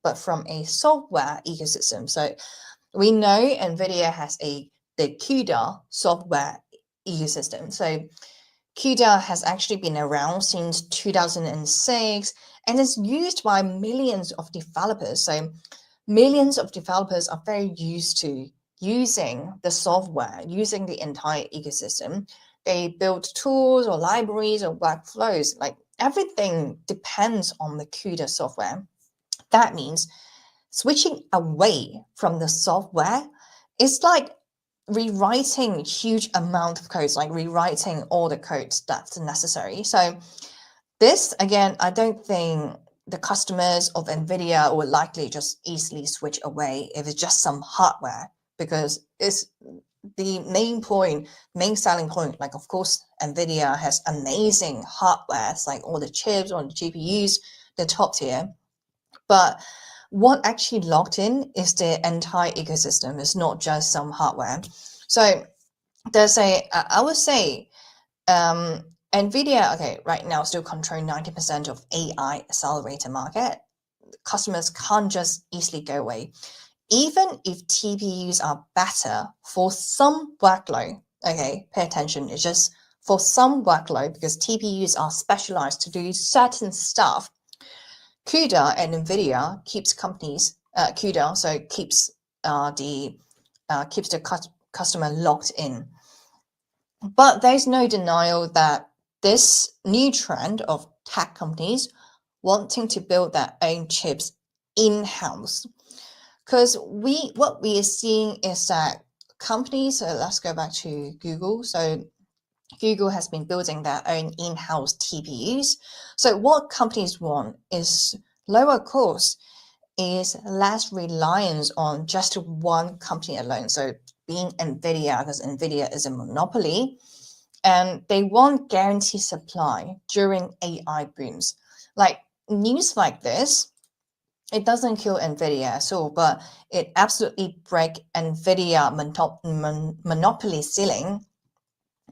but from a software ecosystem. So we know NVIDIA has the CUDA software ecosystem. So CUDA has actually been around since 2006 and is used by millions of developers. So millions of developers are very used to using the software, using the entire ecosystem. They build tools or libraries or workflows. Like everything depends on the CUDA software. That means switching away from the software is like rewriting huge amount of codes, like rewriting all the codes that's necessary. So this, again, I don't think the customers of NVIDIA will likely just easily switch away if it's just some hardware, because it's the main selling point. Like, of course, NVIDIA has amazing hardware, it's like all the chips, all the GPUs, the top tier. But what actually locked in is the entire ecosystem. It's not just some hardware. So there's I would say, NVIDIA, okay, right now still control 90% of AI accelerator market. Customers can't just easily go away. Even if TPUs are better for some workload, okay, pay attention, it's just for some workload because TPUs are specialized to do certain stuff. CUDA and NVIDIA keeps companies, CUDA, so keeps the customer locked in. But there's no denial that this new trend of tech companies wanting to build their own chips in-house. Because what we are seeing is that companies, so let's go back to Google. So Google has been building their own in-house TPUs. So what companies want is lower cost, is less reliance on just one company alone. So being NVIDIA, because NVIDIA is a monopoly, and they want guaranteed supply during AI booms. Like news like this, it doesn't kill NVIDIA at all, but it absolutely breaks NVIDIA monopoly ceiling.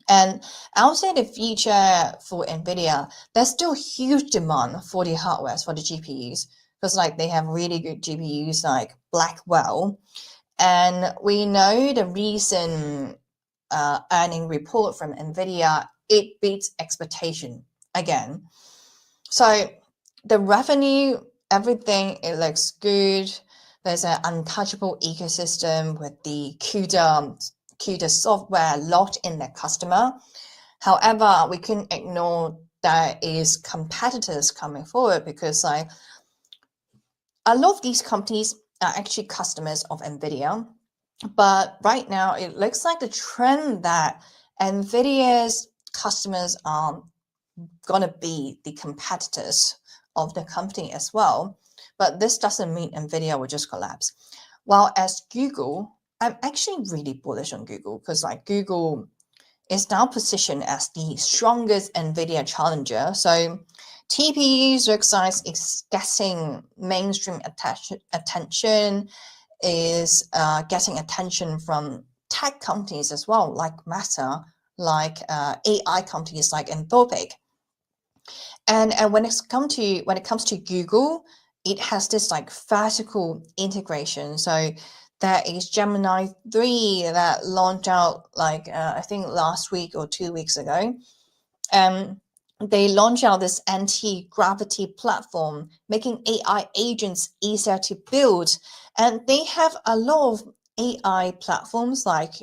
And outside the future for NVIDIA, there's still huge demand for the hardware, for the GPUs, because like they have really good GPUs like Blackwell. And we know the recent earning report from NVIDIA, it beats expectation again. So the revenue, everything, it looks good. There's an untouchable ecosystem with the CUDA software locked in their customer. However, we couldn't ignore there is competitors coming forward because like a lot of these companies are actually customers of NVIDIA. But right now, it looks like the trend that NVIDIA's customers are going to be the competitors of the company as well. But this doesn't mean NVIDIA will just collapse. While as Google, I'm actually really bullish on Google because like Google is now positioned as the strongest NVIDIA challenger. So TPUs looks like it's getting mainstream attention, is getting attention from tech companies as well, like Meta, like AI companies like Anthropic. And when it comes to Google, it has this like vertical integration. So there is Gemini 3 that launched out like I think last week or 2 weeks ago. They launched out this anti-gravity platform, making AI agents easier to build. And they have a lot of AI platforms like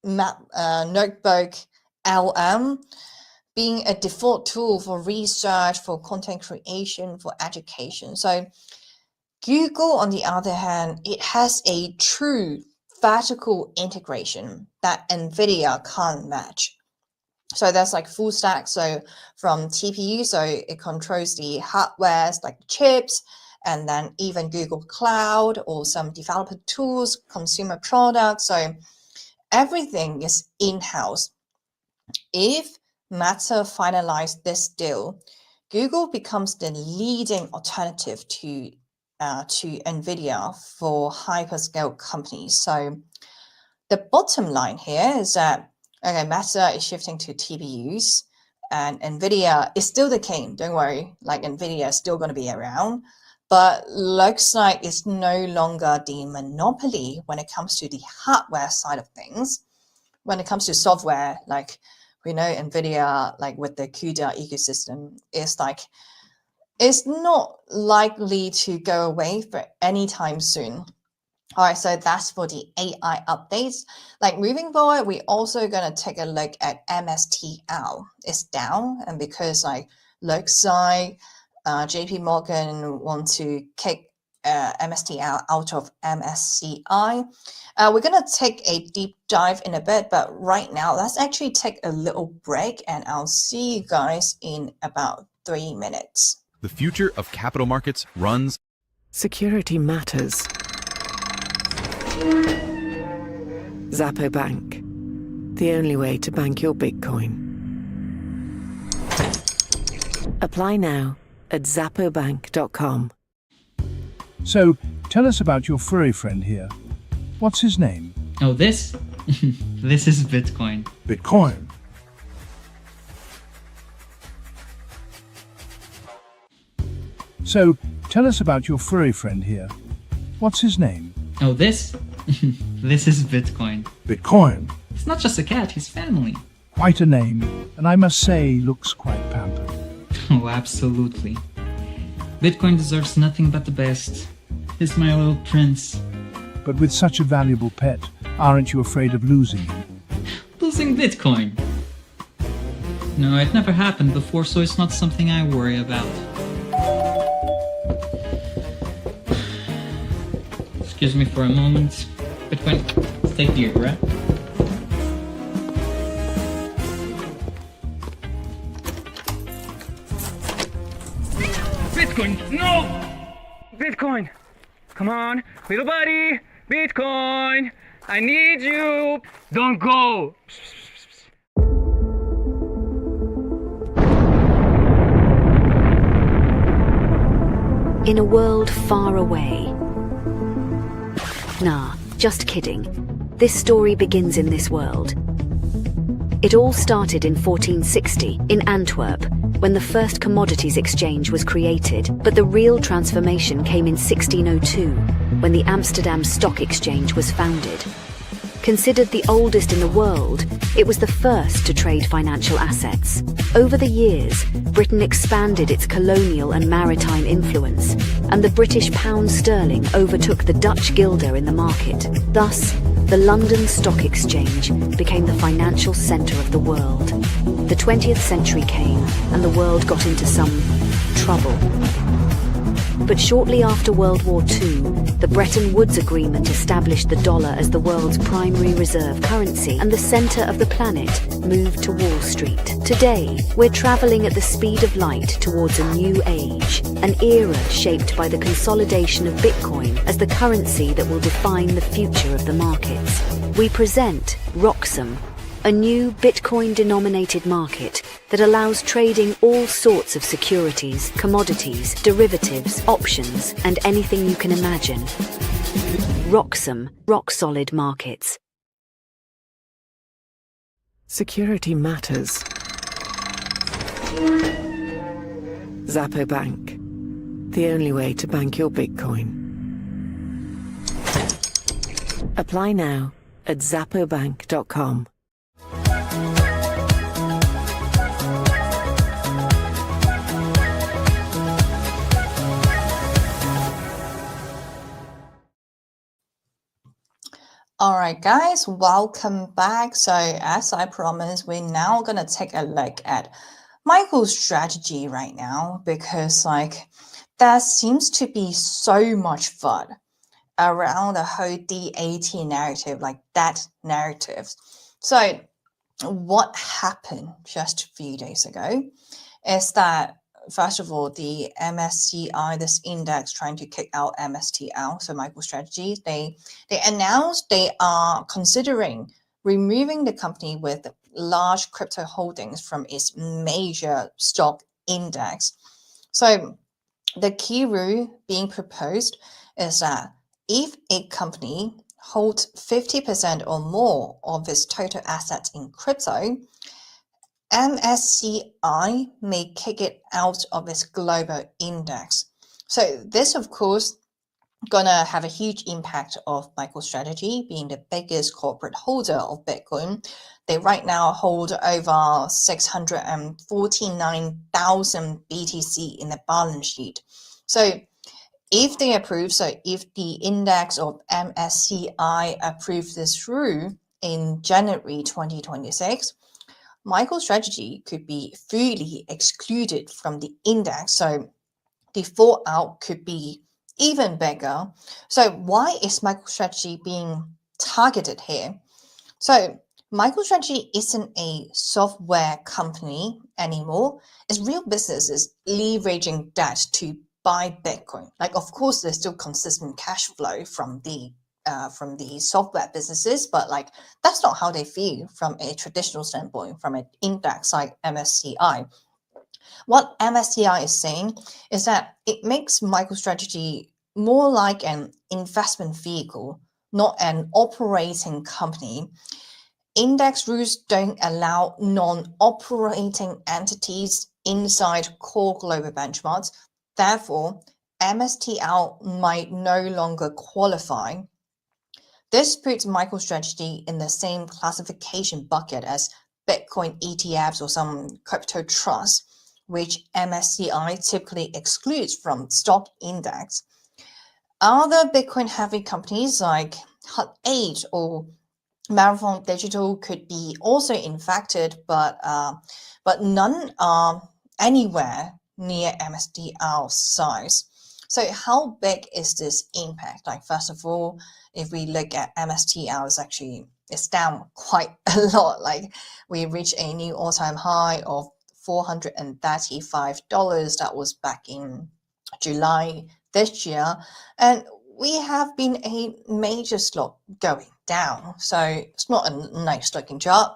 Notebook LM being a default tool for research, for content creation, for education. So Google, on the other hand, it has a true vertical integration that NVIDIA can't match. So that's like full stack. So from TPU, so it controls the hardware, like the chips, and then even Google Cloud or some developer tools, consumer products. So everything is in-house. If Meta finalized this deal, Google becomes the leading alternative to NVIDIA for hyperscale companies. So the bottom line here is that Okay, Meta is shifting to TPUs, and Nvidia is still the king. Don't worry, like Nvidia is still going to be around, but looks like it's no longer the monopoly when it comes to the hardware side of things. When it comes to software, like we know Nvidia, like with the CUDA ecosystem, is like it's not likely to go away for any time soon. All right, so that's for the AI updates. Like moving forward, we're also gonna take a look at MSTL. It's down, and because like looks like JP Morgan want to kick MSTL out of MSCI. We're gonna take a deep dive in a bit, but right now, let's actually take a little break, and I'll see you guys in about 3 minutes. The future of capital markets runs. Security matters. Zappo Bank. The only way to bank your Bitcoin. Apply now at zappobank.com. So, tell us about your furry friend here. What's his name? Oh, this? This is Bitcoin. Bitcoin. So, tell us about your furry friend here. What's his name? Oh, this? This is Bitcoin. Bitcoin. It's not just a cat, he's family. Quite a name, and I must say, looks quite pampered. Oh, absolutely. Bitcoin deserves nothing but the best. He's my little prince. But with such a valuable pet, aren't you afraid of losing him? Losing Bitcoin? No, it never happened before, so it's not something I worry about. Excuse me for a moment. Bitcoin, stay here, right? Bitcoin, no! Bitcoin, come on, little buddy, Bitcoin, I need you. Don't go. In a world far away. Nah, just kidding. This story begins in this world. It all started in 1460 in Antwerp, when the first commodities exchange was created, but the real transformation came in 1602, when the Amsterdam Stock Exchange was founded. Considered the oldest in the world, it was the first to trade financial assets. Over the years, Britain expanded its colonial and maritime influence, and the British pound sterling overtook the Dutch guilder in the market. Thus, the London Stock Exchange became the financial centre of the world. The 20th century came, and the world got into some trouble. But shortly after World War II, the Bretton Woods Agreement established the dollar as the world's primary reserve currency, and the centre of the planet moved to Wall Street. Today, we're travelling at the speed of light towards a new age, an era shaped by the consolidation of Bitcoin as the currency that will define the future of the markets. We present Roxum, a new Bitcoin-denominated market that allows trading all sorts of securities, commodities, derivatives, options, and anything you can imagine. Roxum, rock-solid markets. Security matters. Zappo Bank. The only way to bank your Bitcoin. Apply now at zappobank.com. All right, guys, welcome back. So as I promised, we're now going to take a look at Michael's strategy right now, because like there seems to be so much fun around the whole DAT narrative, like that narrative. So what happened just a few days ago is that, first of all, the MSCI, this index trying to kick out MSTL, so MicroStrategy, they announced they are considering removing the company with large crypto holdings from its major stock index. So the key rule being proposed is that if a company hold 50% or more of its total assets in crypto, MSCI may kick it out of its global index. So this, of course, gonna have a huge impact of MicroStrategy being the biggest corporate holder of Bitcoin. They right now hold over 649,000 BTC in the balance sheet. So if they approve, so if the index of MSCI approves this rule in January 2026, MicroStrategy could be fully excluded from the index. So the fallout could be even bigger. So why is MicroStrategy being targeted here? So MicroStrategy isn't a software company anymore. Its real business is leveraging debt to buy Bitcoin. Like, of course, there's still consistent cash flow from the software businesses, but like that's not how they feel from a traditional standpoint, from an index like MSCI. What MSCI is saying is that it makes MicroStrategy more like an investment vehicle, not an operating company. Index rules don't allow non-operating entities inside core global benchmarks. Therefore, MSTL might no longer qualify. This puts MicroStrategy in the same classification bucket as Bitcoin ETFs or some crypto trusts, which MSCI typically excludes from stock index. Other Bitcoin-heavy companies like Hut 8 or Marathon Digital could be also infected, but none are anywhere near MSTR size. So how big is this impact? Like, first of all, if we look at MSTR, it's down quite a lot. Like, we reached a new all-time high of $435. That was back in July this year, and we have been a major slot going down. So it's not a nice looking chart.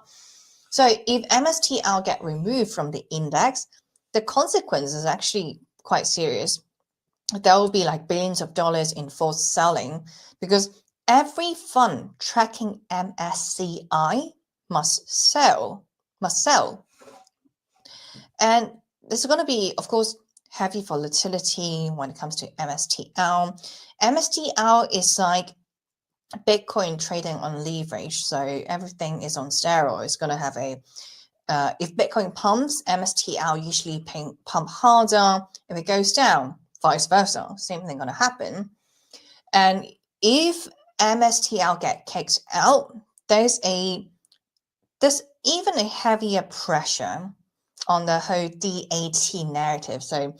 So if MSTR get removed from the index, the consequence is actually quite serious. There will be like billions of dollars in forced selling because every fund tracking MSCI must sell. And there's going to be, of course, heavy volatility when it comes to MSTL. MSTL is like Bitcoin trading on leverage. So everything is on steroids. It's going to have if Bitcoin pumps, MSTL usually pump harder. If it goes down, vice versa, same thing going to happen. And if MSTL get kicked out, there's even a heavier pressure on the whole DAT narrative, so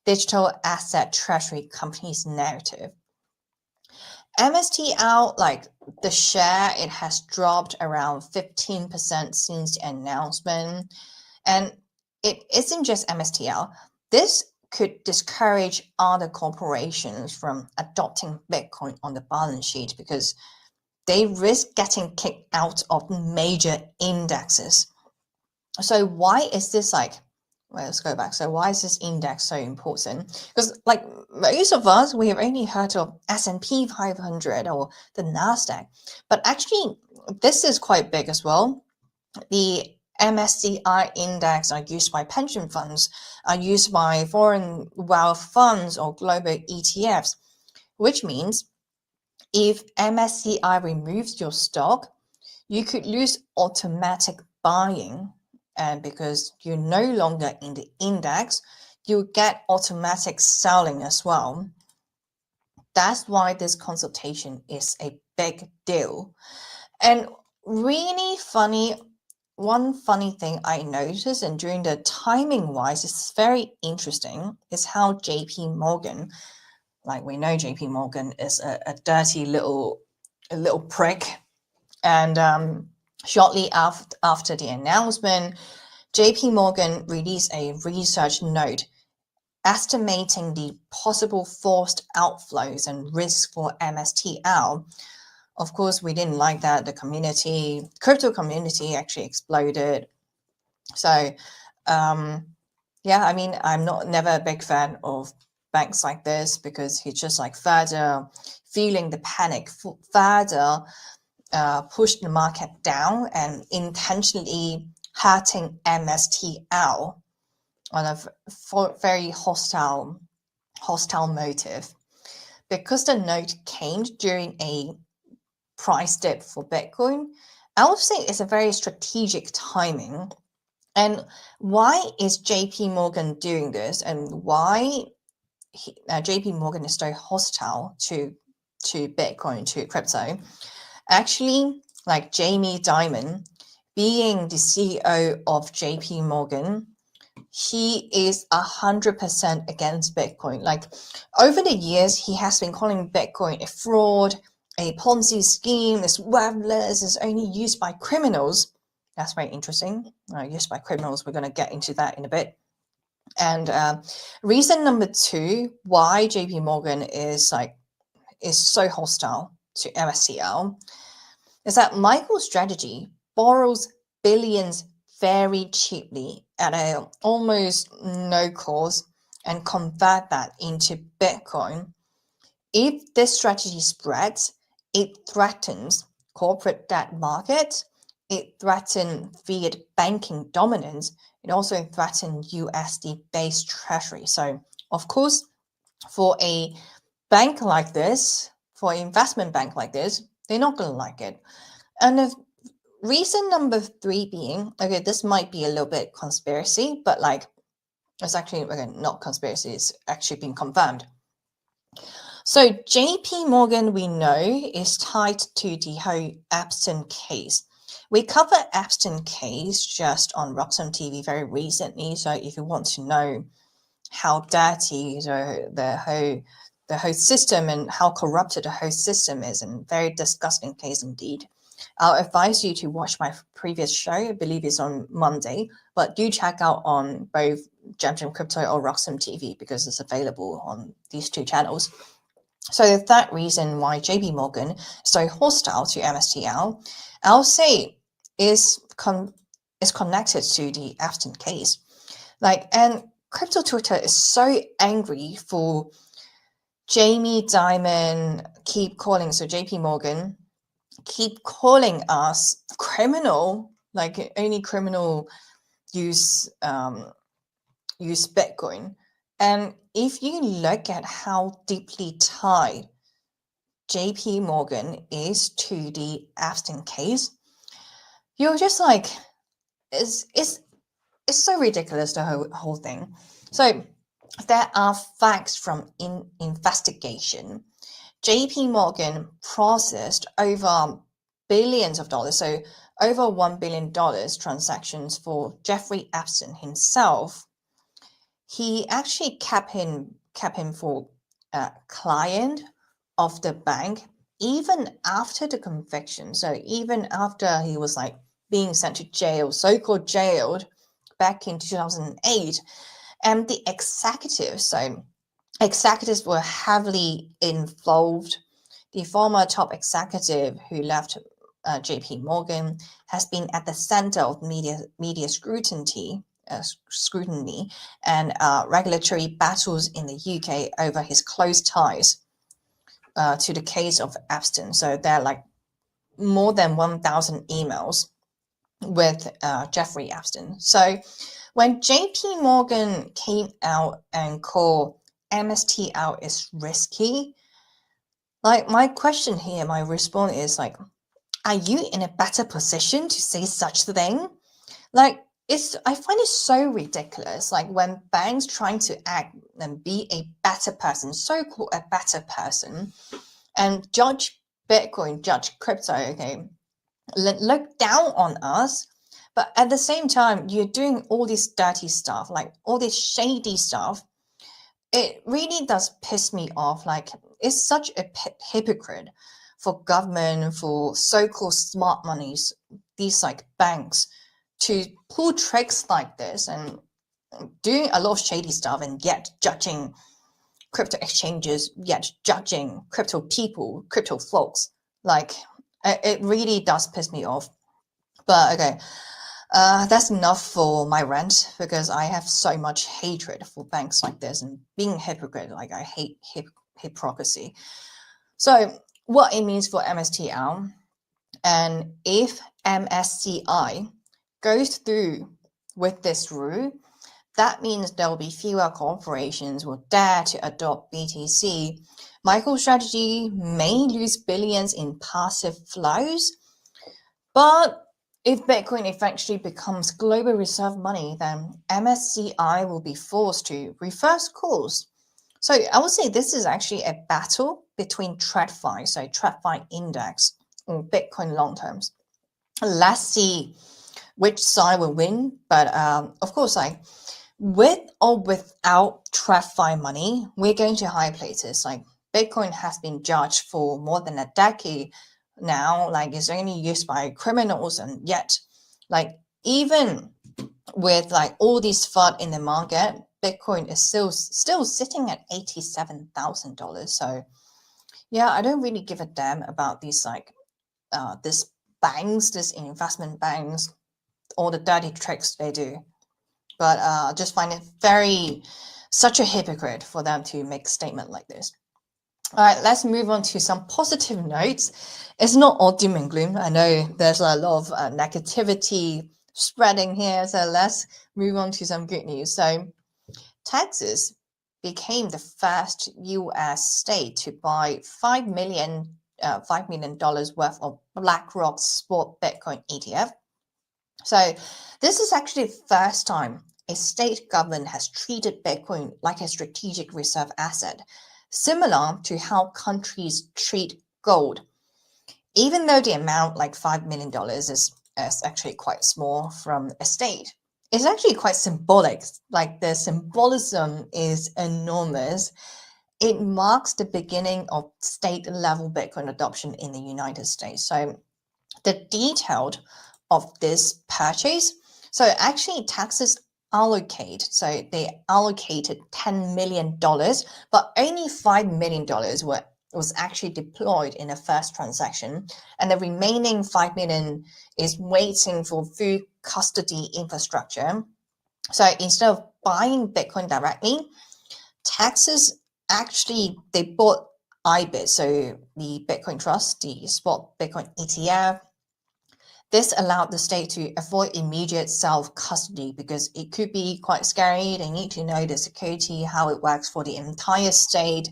digital asset treasury companies narrative. MSTL, like the share, it has dropped around 15% since the announcement. And it isn't just MSTL. This could discourage other corporations from adopting Bitcoin on the balance sheet because they risk getting kicked out of major indexes. So why is this let's go back. So why is this index so important? Because like most of us, we have only heard of S&P 500 or the NASDAQ, but actually this is quite big as well. The MSCI index are used by pension funds, are used by foreign wealth funds or global ETFs, which means if MSCI removes your stock, you could lose automatic buying. And because you're no longer in the index, you get automatic selling as well. That's why this consultation is a big deal. And really one funny thing I noticed, and during the timing wise, it's very interesting, is how JP Morgan, like we know JP Morgan is a dirty little prick. And shortly after the announcement, JP Morgan released a research note estimating the possible forced outflows and risks for MSTL. Of course, we didn't like that. The crypto community actually exploded. So, yeah, I mean, I'm never a big fan of banks like this because he's just like further feeling the panic, further push the market down and intentionally hurting MSTL on a very hostile motive. Because the note came during a price dip for Bitcoin, I would say it's a very strategic timing. And why is JP Morgan doing this, and why JP Morgan is so hostile to Bitcoin, to crypto? Actually, like Jamie Dimon, being the CEO of JP Morgan, he is 100% against Bitcoin. Like over the years, he has been calling Bitcoin a fraud, a Ponzi scheme, it's worthless, it's only used by criminals. That's very interesting. Used by criminals, we're going to get into that in a bit. And reason number 2 why JP Morgan is so hostile to MSCL is that MicroStrategy borrows billions very cheaply at a almost no cost and convert that into Bitcoin. If this strategy spreads, it threatens corporate debt market, it threatens fiat banking dominance, it also threatens USD-based treasury. So, of course, for a bank like this, for an investment bank like this, they're not going to like it. And the reason number 3 being, okay, this might be a little bit conspiracy, but like it's actually not conspiracy, it's actually been confirmed. So JP Morgan, we know, is tied to the whole Epstein case. We covered Epstein case just on Roxham TV very recently. So if you want to know how dirty the whole system and how corrupted the whole system is, and very disgusting case indeed, I'll advise you to watch my previous show. I believe it's on Monday, but do check out on both Jam Crypto or Roxham TV because it's available on these 2 channels. So the third reason why JP Morgan is so hostile to MSTL, I'll say is connected to the Epstein case. And crypto Twitter is so angry for Jamie Dimon keep calling, so JP Morgan keep calling us criminal, like only criminal use Bitcoin. And if you look at how deeply tied JP Morgan is to the Epstein case, you're just like, it's so ridiculous, the whole thing. So there are facts from investigation. JP Morgan processed over billions of dollars, so over $1 billion transactions for Jeffrey Epstein himself. He actually kept him for a client of the bank even after the conviction. So even after he was being sent to jail, so-called jailed back in 2008, and the executives were heavily involved. The former top executive who left JP Morgan has been at the center of media scrutiny and regulatory battles in the UK over his close ties to the case of Epstein. So there are more than 1,000 emails with Jeffrey Epstein. So when JP Morgan came out and called MSTL is risky, my question here, my response is are you in a better position to say such a thing? I find it so ridiculous. When banks trying to act and be a better person, so-called a better person, and judge Bitcoin, judge crypto, okay, look down on us, but at the same time, you're doing all this dirty stuff, all this shady stuff. It really does piss me off. It's such a hypocrite for government, for so-called smart monies, these banks, to pull tricks like this and doing a lot of shady stuff and yet judging crypto exchanges, yet judging crypto people, crypto folks. It really does piss me off. But okay, That's enough for my rant because I have so much hatred for banks like this and being a hypocrite. Like I hate hypocrisy. So what it means for MSTL, and if MSCI goes through with this rule, that means there will be fewer corporations will dare to adopt BTC. MicroStrategy may lose billions in passive flows, but if Bitcoin eventually becomes global reserve money, then MSCI will be forced to reverse course. So I would say this is actually a battle between TradFi, so TradFi index, or Bitcoin long terms. Let's see which side will win. But of course, like with or without TradFi money, we're going to high places. Like Bitcoin has been judged for more than a decade now, like it's only used by criminals, and yet like even with like all these FUD in the market, Bitcoin is still sitting at $87,000. So yeah, I don't really give a damn about these like these banks, these investment banks, all the dirty tricks they do. But I just find it such a hypocrite for them to make a statement like this. All right, let's move on to some positive notes. It's not all doom and gloom. I know there's a lot of negativity spreading here. So let's move on to some good news. So Texas became the first U.S. state to buy $5 million worth of BlackRock Spot Bitcoin ETF. So this is actually the first time a state government has treated Bitcoin like a strategic reserve asset, similar to how countries treat gold. Even though the amount, like $5 million, is actually quite small from a state, it's actually quite symbolic. Like the symbolism is enormous. It marks the beginning of state-level Bitcoin adoption in the United States. So the detail of this purchase, so actually Texas they allocated $10 million, but only $5 million was actually deployed in the first transaction, and the remaining $5 million is waiting for full custody infrastructure. So instead of buying Bitcoin directly, Texas actually, they bought IBIT, so the Bitcoin Trust, the spot Bitcoin ETF. This allowed the state to avoid immediate self-custody because it could be quite scary. They need to know the security, how it works for the entire state,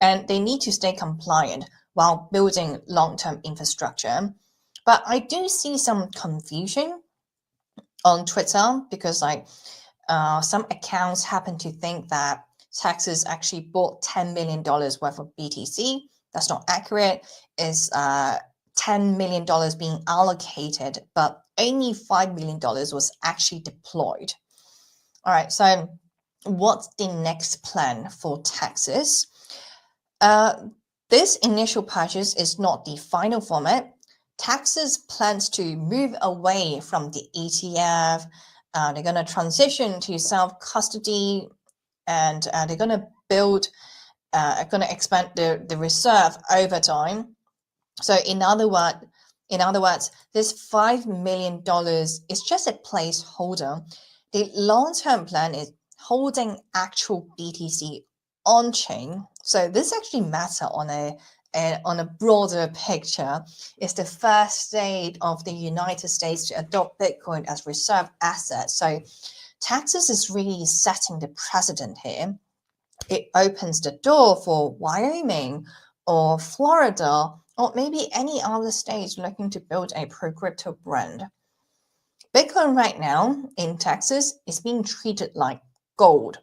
and they need to stay compliant while building long-term infrastructure. But I do see some confusion on Twitter because like some accounts happen to think that Texas actually bought $10 million worth of BTC. That's not accurate. It's $10 million being allocated, but only $5 million was actually deployed. All right, so what's the next plan for Texas? This initial purchase is not the final format. Texas plans to move away from the ETF. They're going to transition to self-custody, and they're going to expand the reserve over time. So in other words, this $5 million is just a placeholder. The long-term plan is holding actual BTC on chain. So this actually matters on a broader picture. It's the first state of the United States to adopt Bitcoin as reserve asset. So Texas is really setting the precedent here. It opens the door for Wyoming or Florida, or maybe any other states looking to build a pro-crypto brand. Bitcoin right now in Texas is being treated like gold.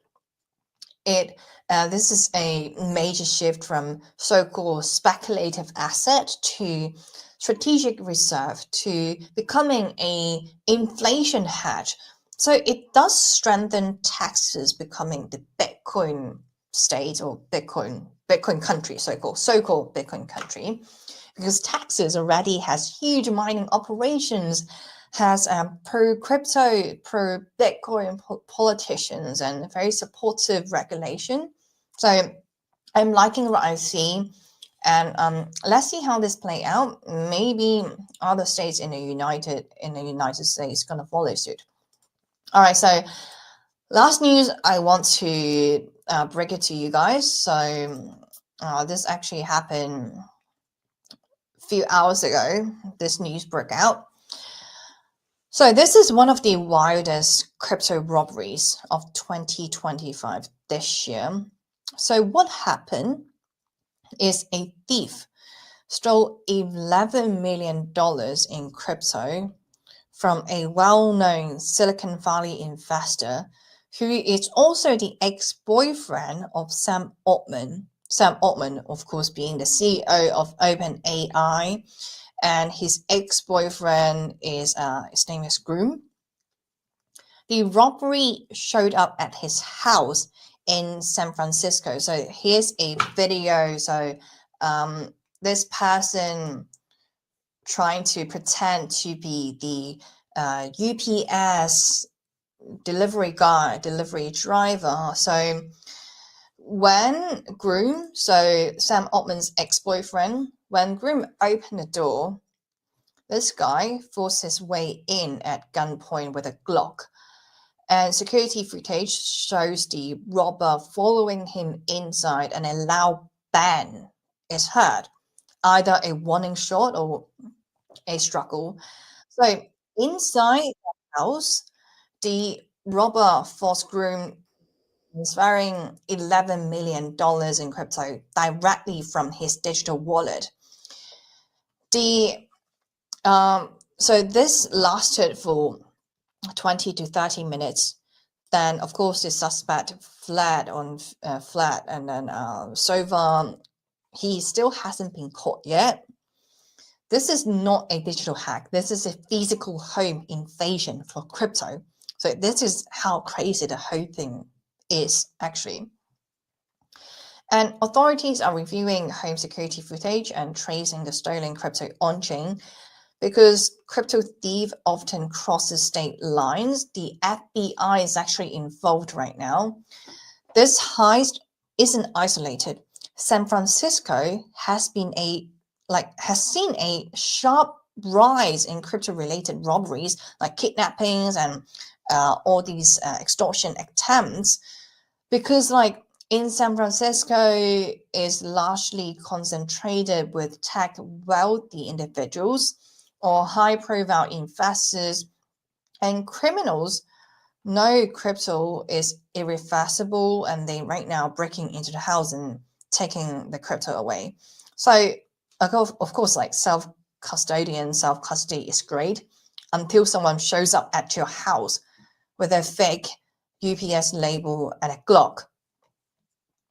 This is a major shift from so-called speculative asset to strategic reserve to becoming an inflation hedge. So it does strengthen Texas becoming the Bitcoin state or Bitcoin country, so-called Bitcoin country, because Texas already has huge mining operations, has pro-crypto, pro-Bitcoin politicians, and very supportive regulation. So I'm liking what I see. And let's see how this play out. Maybe other states in the United States gonna follow suit. All right, so last news I want to break it to you guys. So this actually happened a few hours ago. This news broke out. So this is one of the wildest crypto robberies of 2025 this year. So what happened is a thief stole $11 million in crypto from a well-known Silicon Valley investor who is also the ex-boyfriend of Sam Altman. Sam Altman, of course, being the CEO of OpenAI, and his ex-boyfriend is his name is Groom. The robbery showed up at his house in San Francisco. So here's a video. So this person trying to pretend to be the UPS delivery guy, delivery driver. So when Groom, so Sam Altman's ex-boyfriend, when Groom opened the door, this guy forced his way in at gunpoint with a Glock. And security footage shows the robber following him inside, and a loud bang is heard, either a warning shot or a struggle. So inside the house, the robber forced Groom transferring $11 million in crypto directly from his digital wallet. So this lasted for 20 to 30 minutes. Then, of course, the suspect fled, and then so far he still hasn't been caught yet. This is not a digital hack. This is a physical home invasion for crypto. So this is how crazy the whole thing is actually. And authorities are reviewing home security footage and tracing the stolen crypto on-chain. Because crypto thief often crosses state lines, the FBI is actually involved right now. This heist isn't isolated. San Francisco has seen a sharp rise in crypto-related robberies, like kidnappings and all these extortion attempts, because like in San Francisco is largely concentrated with tech wealthy individuals or high-profile investors, and criminals know crypto is irreversible, and they right now breaking into the house and taking the crypto away. So of course, like self-custody is great until someone shows up at your house with a fake UPS label and a Glock.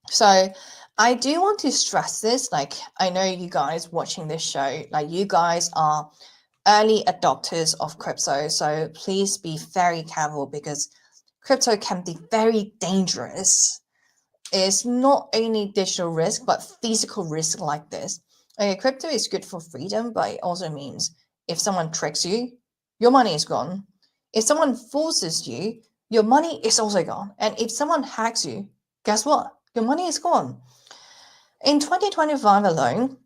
So I do want to stress this, like I know you guys watching this show, like you guys are early adopters of crypto, so please be very careful because crypto can be very dangerous. It's not only digital risk, but physical risk like this. Okay, crypto is good for freedom, but it also means if someone tricks you, your money is gone. If someone forces you, your money is also gone. And if someone hacks you, guess what? Your money is gone. In 2025 alone,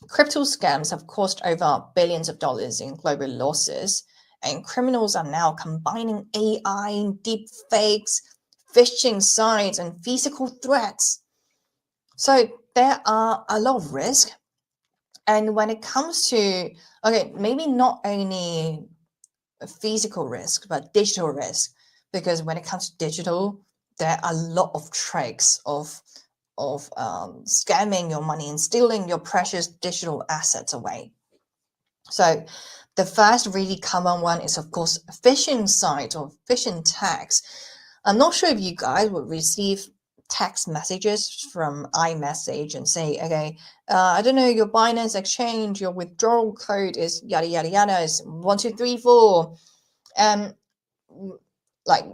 crypto scams have cost over billions of dollars in global losses, and criminals are now combining AI, deep fakes, phishing sites, and physical threats. So there are a lot of risk. And when it comes to, okay, maybe not only physical risk, but digital risk, because when it comes to digital, there are a lot of tricks of scamming your money and stealing your precious digital assets away. So the first really common one is, of course, phishing sites or phishing tags. I'm not sure if you guys would receive text messages from iMessage and say, okay, I don't know, your Binance exchange, your withdrawal code is yada, yada, yada, is 1234. And like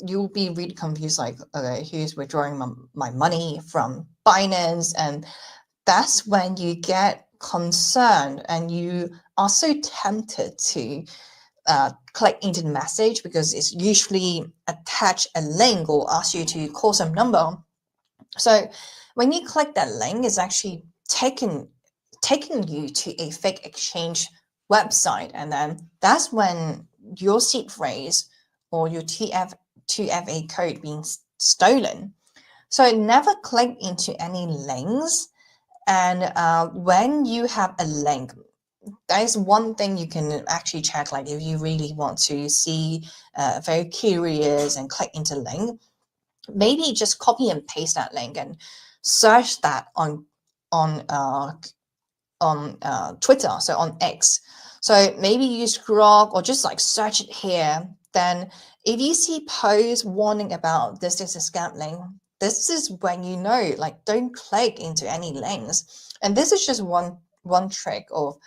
you'll be really confused, like, okay, who's withdrawing my money from Binance? And that's when you get concerned and you are so tempted to click into the message, because it's usually attach a link or ask you to call some number. So when you click that link, it's actually taking you to a fake exchange website, and then that's when your seed phrase or your 2FA code being stolen. So never click into any links. And when you have a link, that is one thing you can actually check. Like if you really want to see, very curious and click into link, maybe just copy and paste that link and search that on Twitter, so on X. So maybe you use Grok or just like search it here. Then if you see posts warning about this is a scam link, this is when you know, like, don't click into any links. And this is just one trick of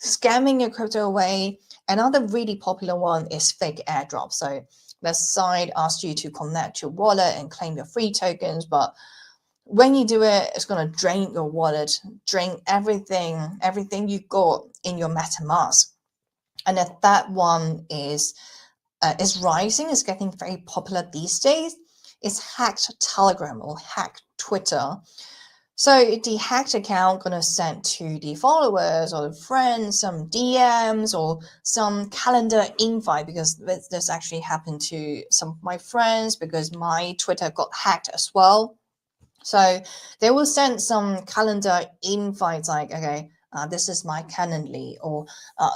scamming your crypto away. Another really popular one is fake airdrop. So the site asks you to connect your wallet and claim your free tokens, but when you do it, it's going to drain your wallet, drain everything you got in your MetaMask. And that one is rising, is getting very popular these days. It's hacked Telegram or hacked Twitter. So the hacked account going to send to the followers or the friends some DMs or some calendar invite, because this actually happened to some of my friends because my Twitter got hacked as well. So they will send some calendar invites like, okay, this is my Calendly, or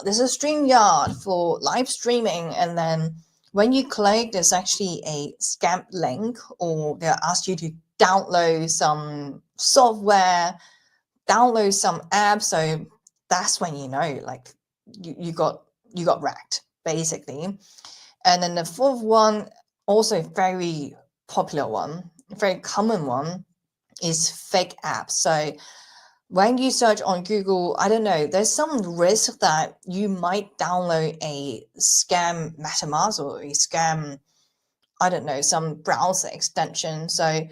this is StreamYard for live streaming. And then when you click, there's actually a scam link, or they'll ask you to download some software, download some apps. So that's when you know, like, you got wrecked, basically. And then the fourth one, also very popular one, very common one, is fake apps. So when you search on Google, I don't know, there's some risk that you might download a scam MetaMask or a scam, I don't know, some browser extension. So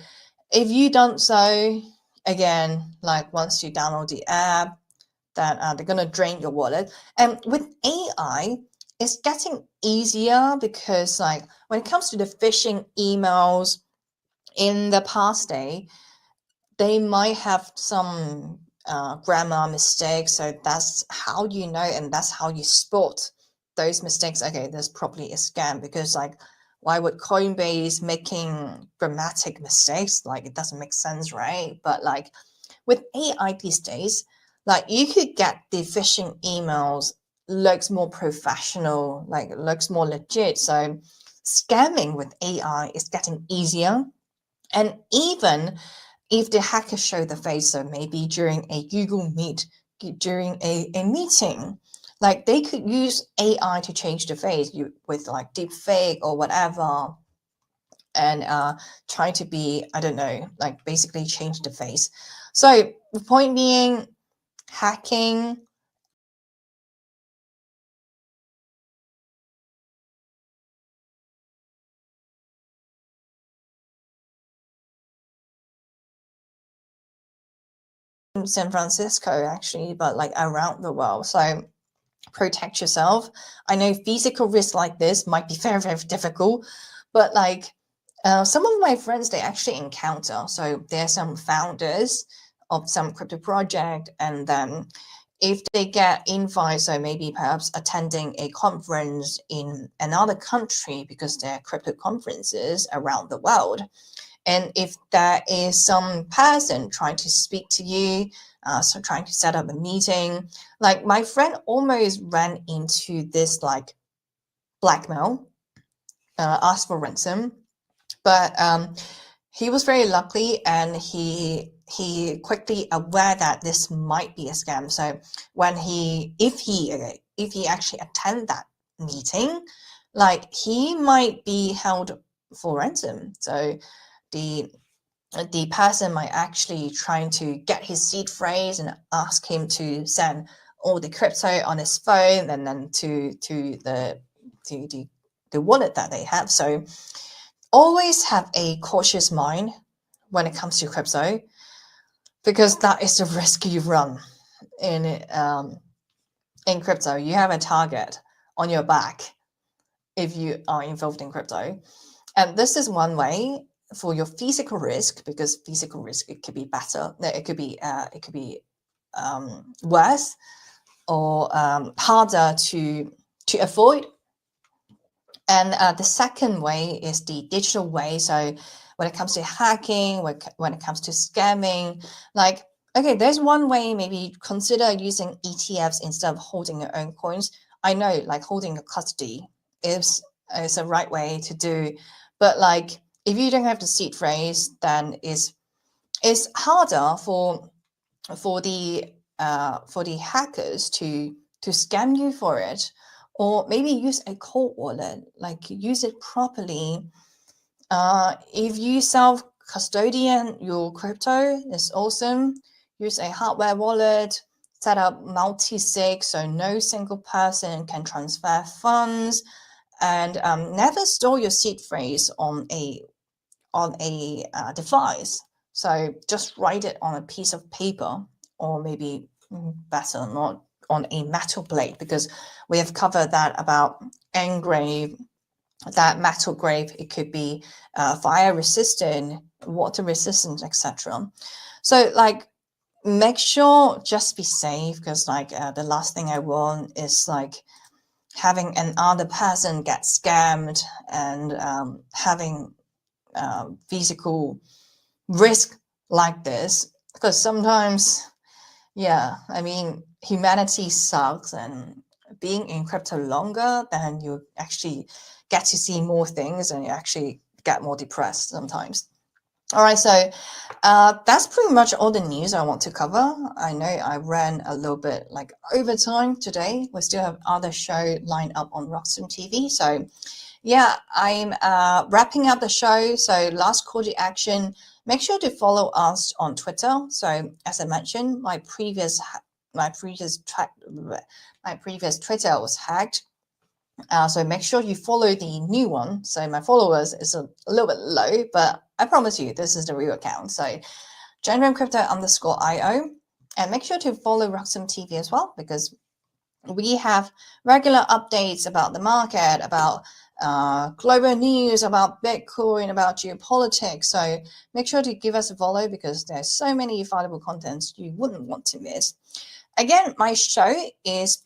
if you don't so, again, like once you download the app, then they're going to drain your wallet. And with AI, it's getting easier because, like, when it comes to the phishing emails in the past day, they might have some grammar mistakes. So that's how you know, and that's how you spot those mistakes. Okay, there's probably a scam, because, like, why would Coinbase making grammatic mistakes? Like, it doesn't make sense, right? But like with AI these days, like, you could get the phishing emails looks more professional, like looks more legit. So scamming with AI is getting easier. And even if the hackers show the face, so maybe during a Google Meet, during a meeting, like, they could use AI to change the face with like deep fake or whatever, and try to be, I don't know, like basically change the face. So the point being, hacking in San Francisco actually, but like around the world. So protect yourself. I know physical risk like this might be very, very difficult, but like some of my friends, they actually encounter. So there's some founders of some crypto project, and then if they get invites, so maybe perhaps attending a conference in another country, because there are crypto conferences around the world. And if there is some person trying to speak to you, so trying to set up a meeting, like my friend almost ran into this like blackmail, asked for ransom, but he was very lucky, and he quickly aware that this might be a scam. So when if he actually attend that meeting, like, he might be held for ransom. So the person might actually trying to get his seed phrase and ask him to send all the crypto on his phone and then to the wallet that they have. So always have a cautious mind when it comes to crypto, because that is the risk you run in crypto. You have a target on your back if you are involved in crypto, and this is one way for your physical risk, because physical risk, it could be better. It could be worse or harder to avoid. And the second way is the digital way. So when it comes to hacking, when it comes to scamming, like, okay, there's one way, maybe consider using ETFs instead of holding your own coins. I know, like, holding a custody is a right way to do, but like, if you don't have the seed phrase, then it's harder for the hackers to scam you for it. Or maybe use a cold wallet, like use it properly. If you self-custodian your crypto, it's awesome. Use a hardware wallet, set up multi-sig, so no single person can transfer funds, and never store your seed phrase on a device. So just write it on a piece of paper, or maybe better not on a metal plate, because we have covered that about engrave, that metal grave. It could be fire resistant, water resistant, etc. So like, make sure, just be safe, because like the last thing I want is like having another person get scammed and having physical risk like this, because sometimes, yeah, I mean, humanity sucks, and being in crypto longer, then you actually get to see more things and you actually get more depressed sometimes. All right, so that's pretty much all the news I want to cover. I know I ran a little bit like overtime today. We still have other show lined up on Roxham TV. So yeah, I'm wrapping up the show. So last call to action, make sure to follow us on Twitter. So as I mentioned, my previous Twitter was hacked. So make sure you follow the new one. So my followers is a little bit low, but I promise you, this is the real account. So @crypto_io, and make sure to follow Roxham TV as well, because we have regular updates about the market, about global news, about Bitcoin, about geopolitics. So make sure to give us a follow, because there's so many valuable contents you wouldn't want to miss. Again, my show is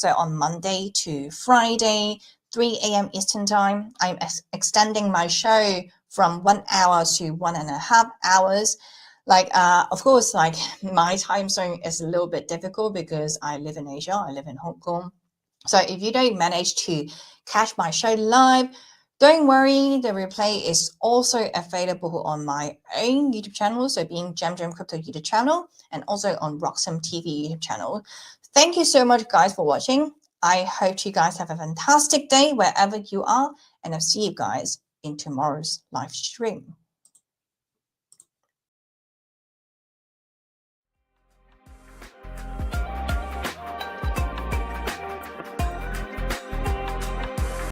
on Monday to Friday, 3 a.m. Eastern Time. I'm extending my show from 1 hour to 1.5 hours. Like, of course, like my time zone is a little bit difficult because I live in Asia, I live in Hong Kong. So if you don't manage to catch my show live, don't worry, the replay is also available on my own YouTube channel, so being Jam Crypto YouTube channel, and also on Roxham TV YouTube channel. Thank you so much, guys, for watching. I hope you guys have a fantastic day wherever you are, and I'll see you guys in tomorrow's live stream.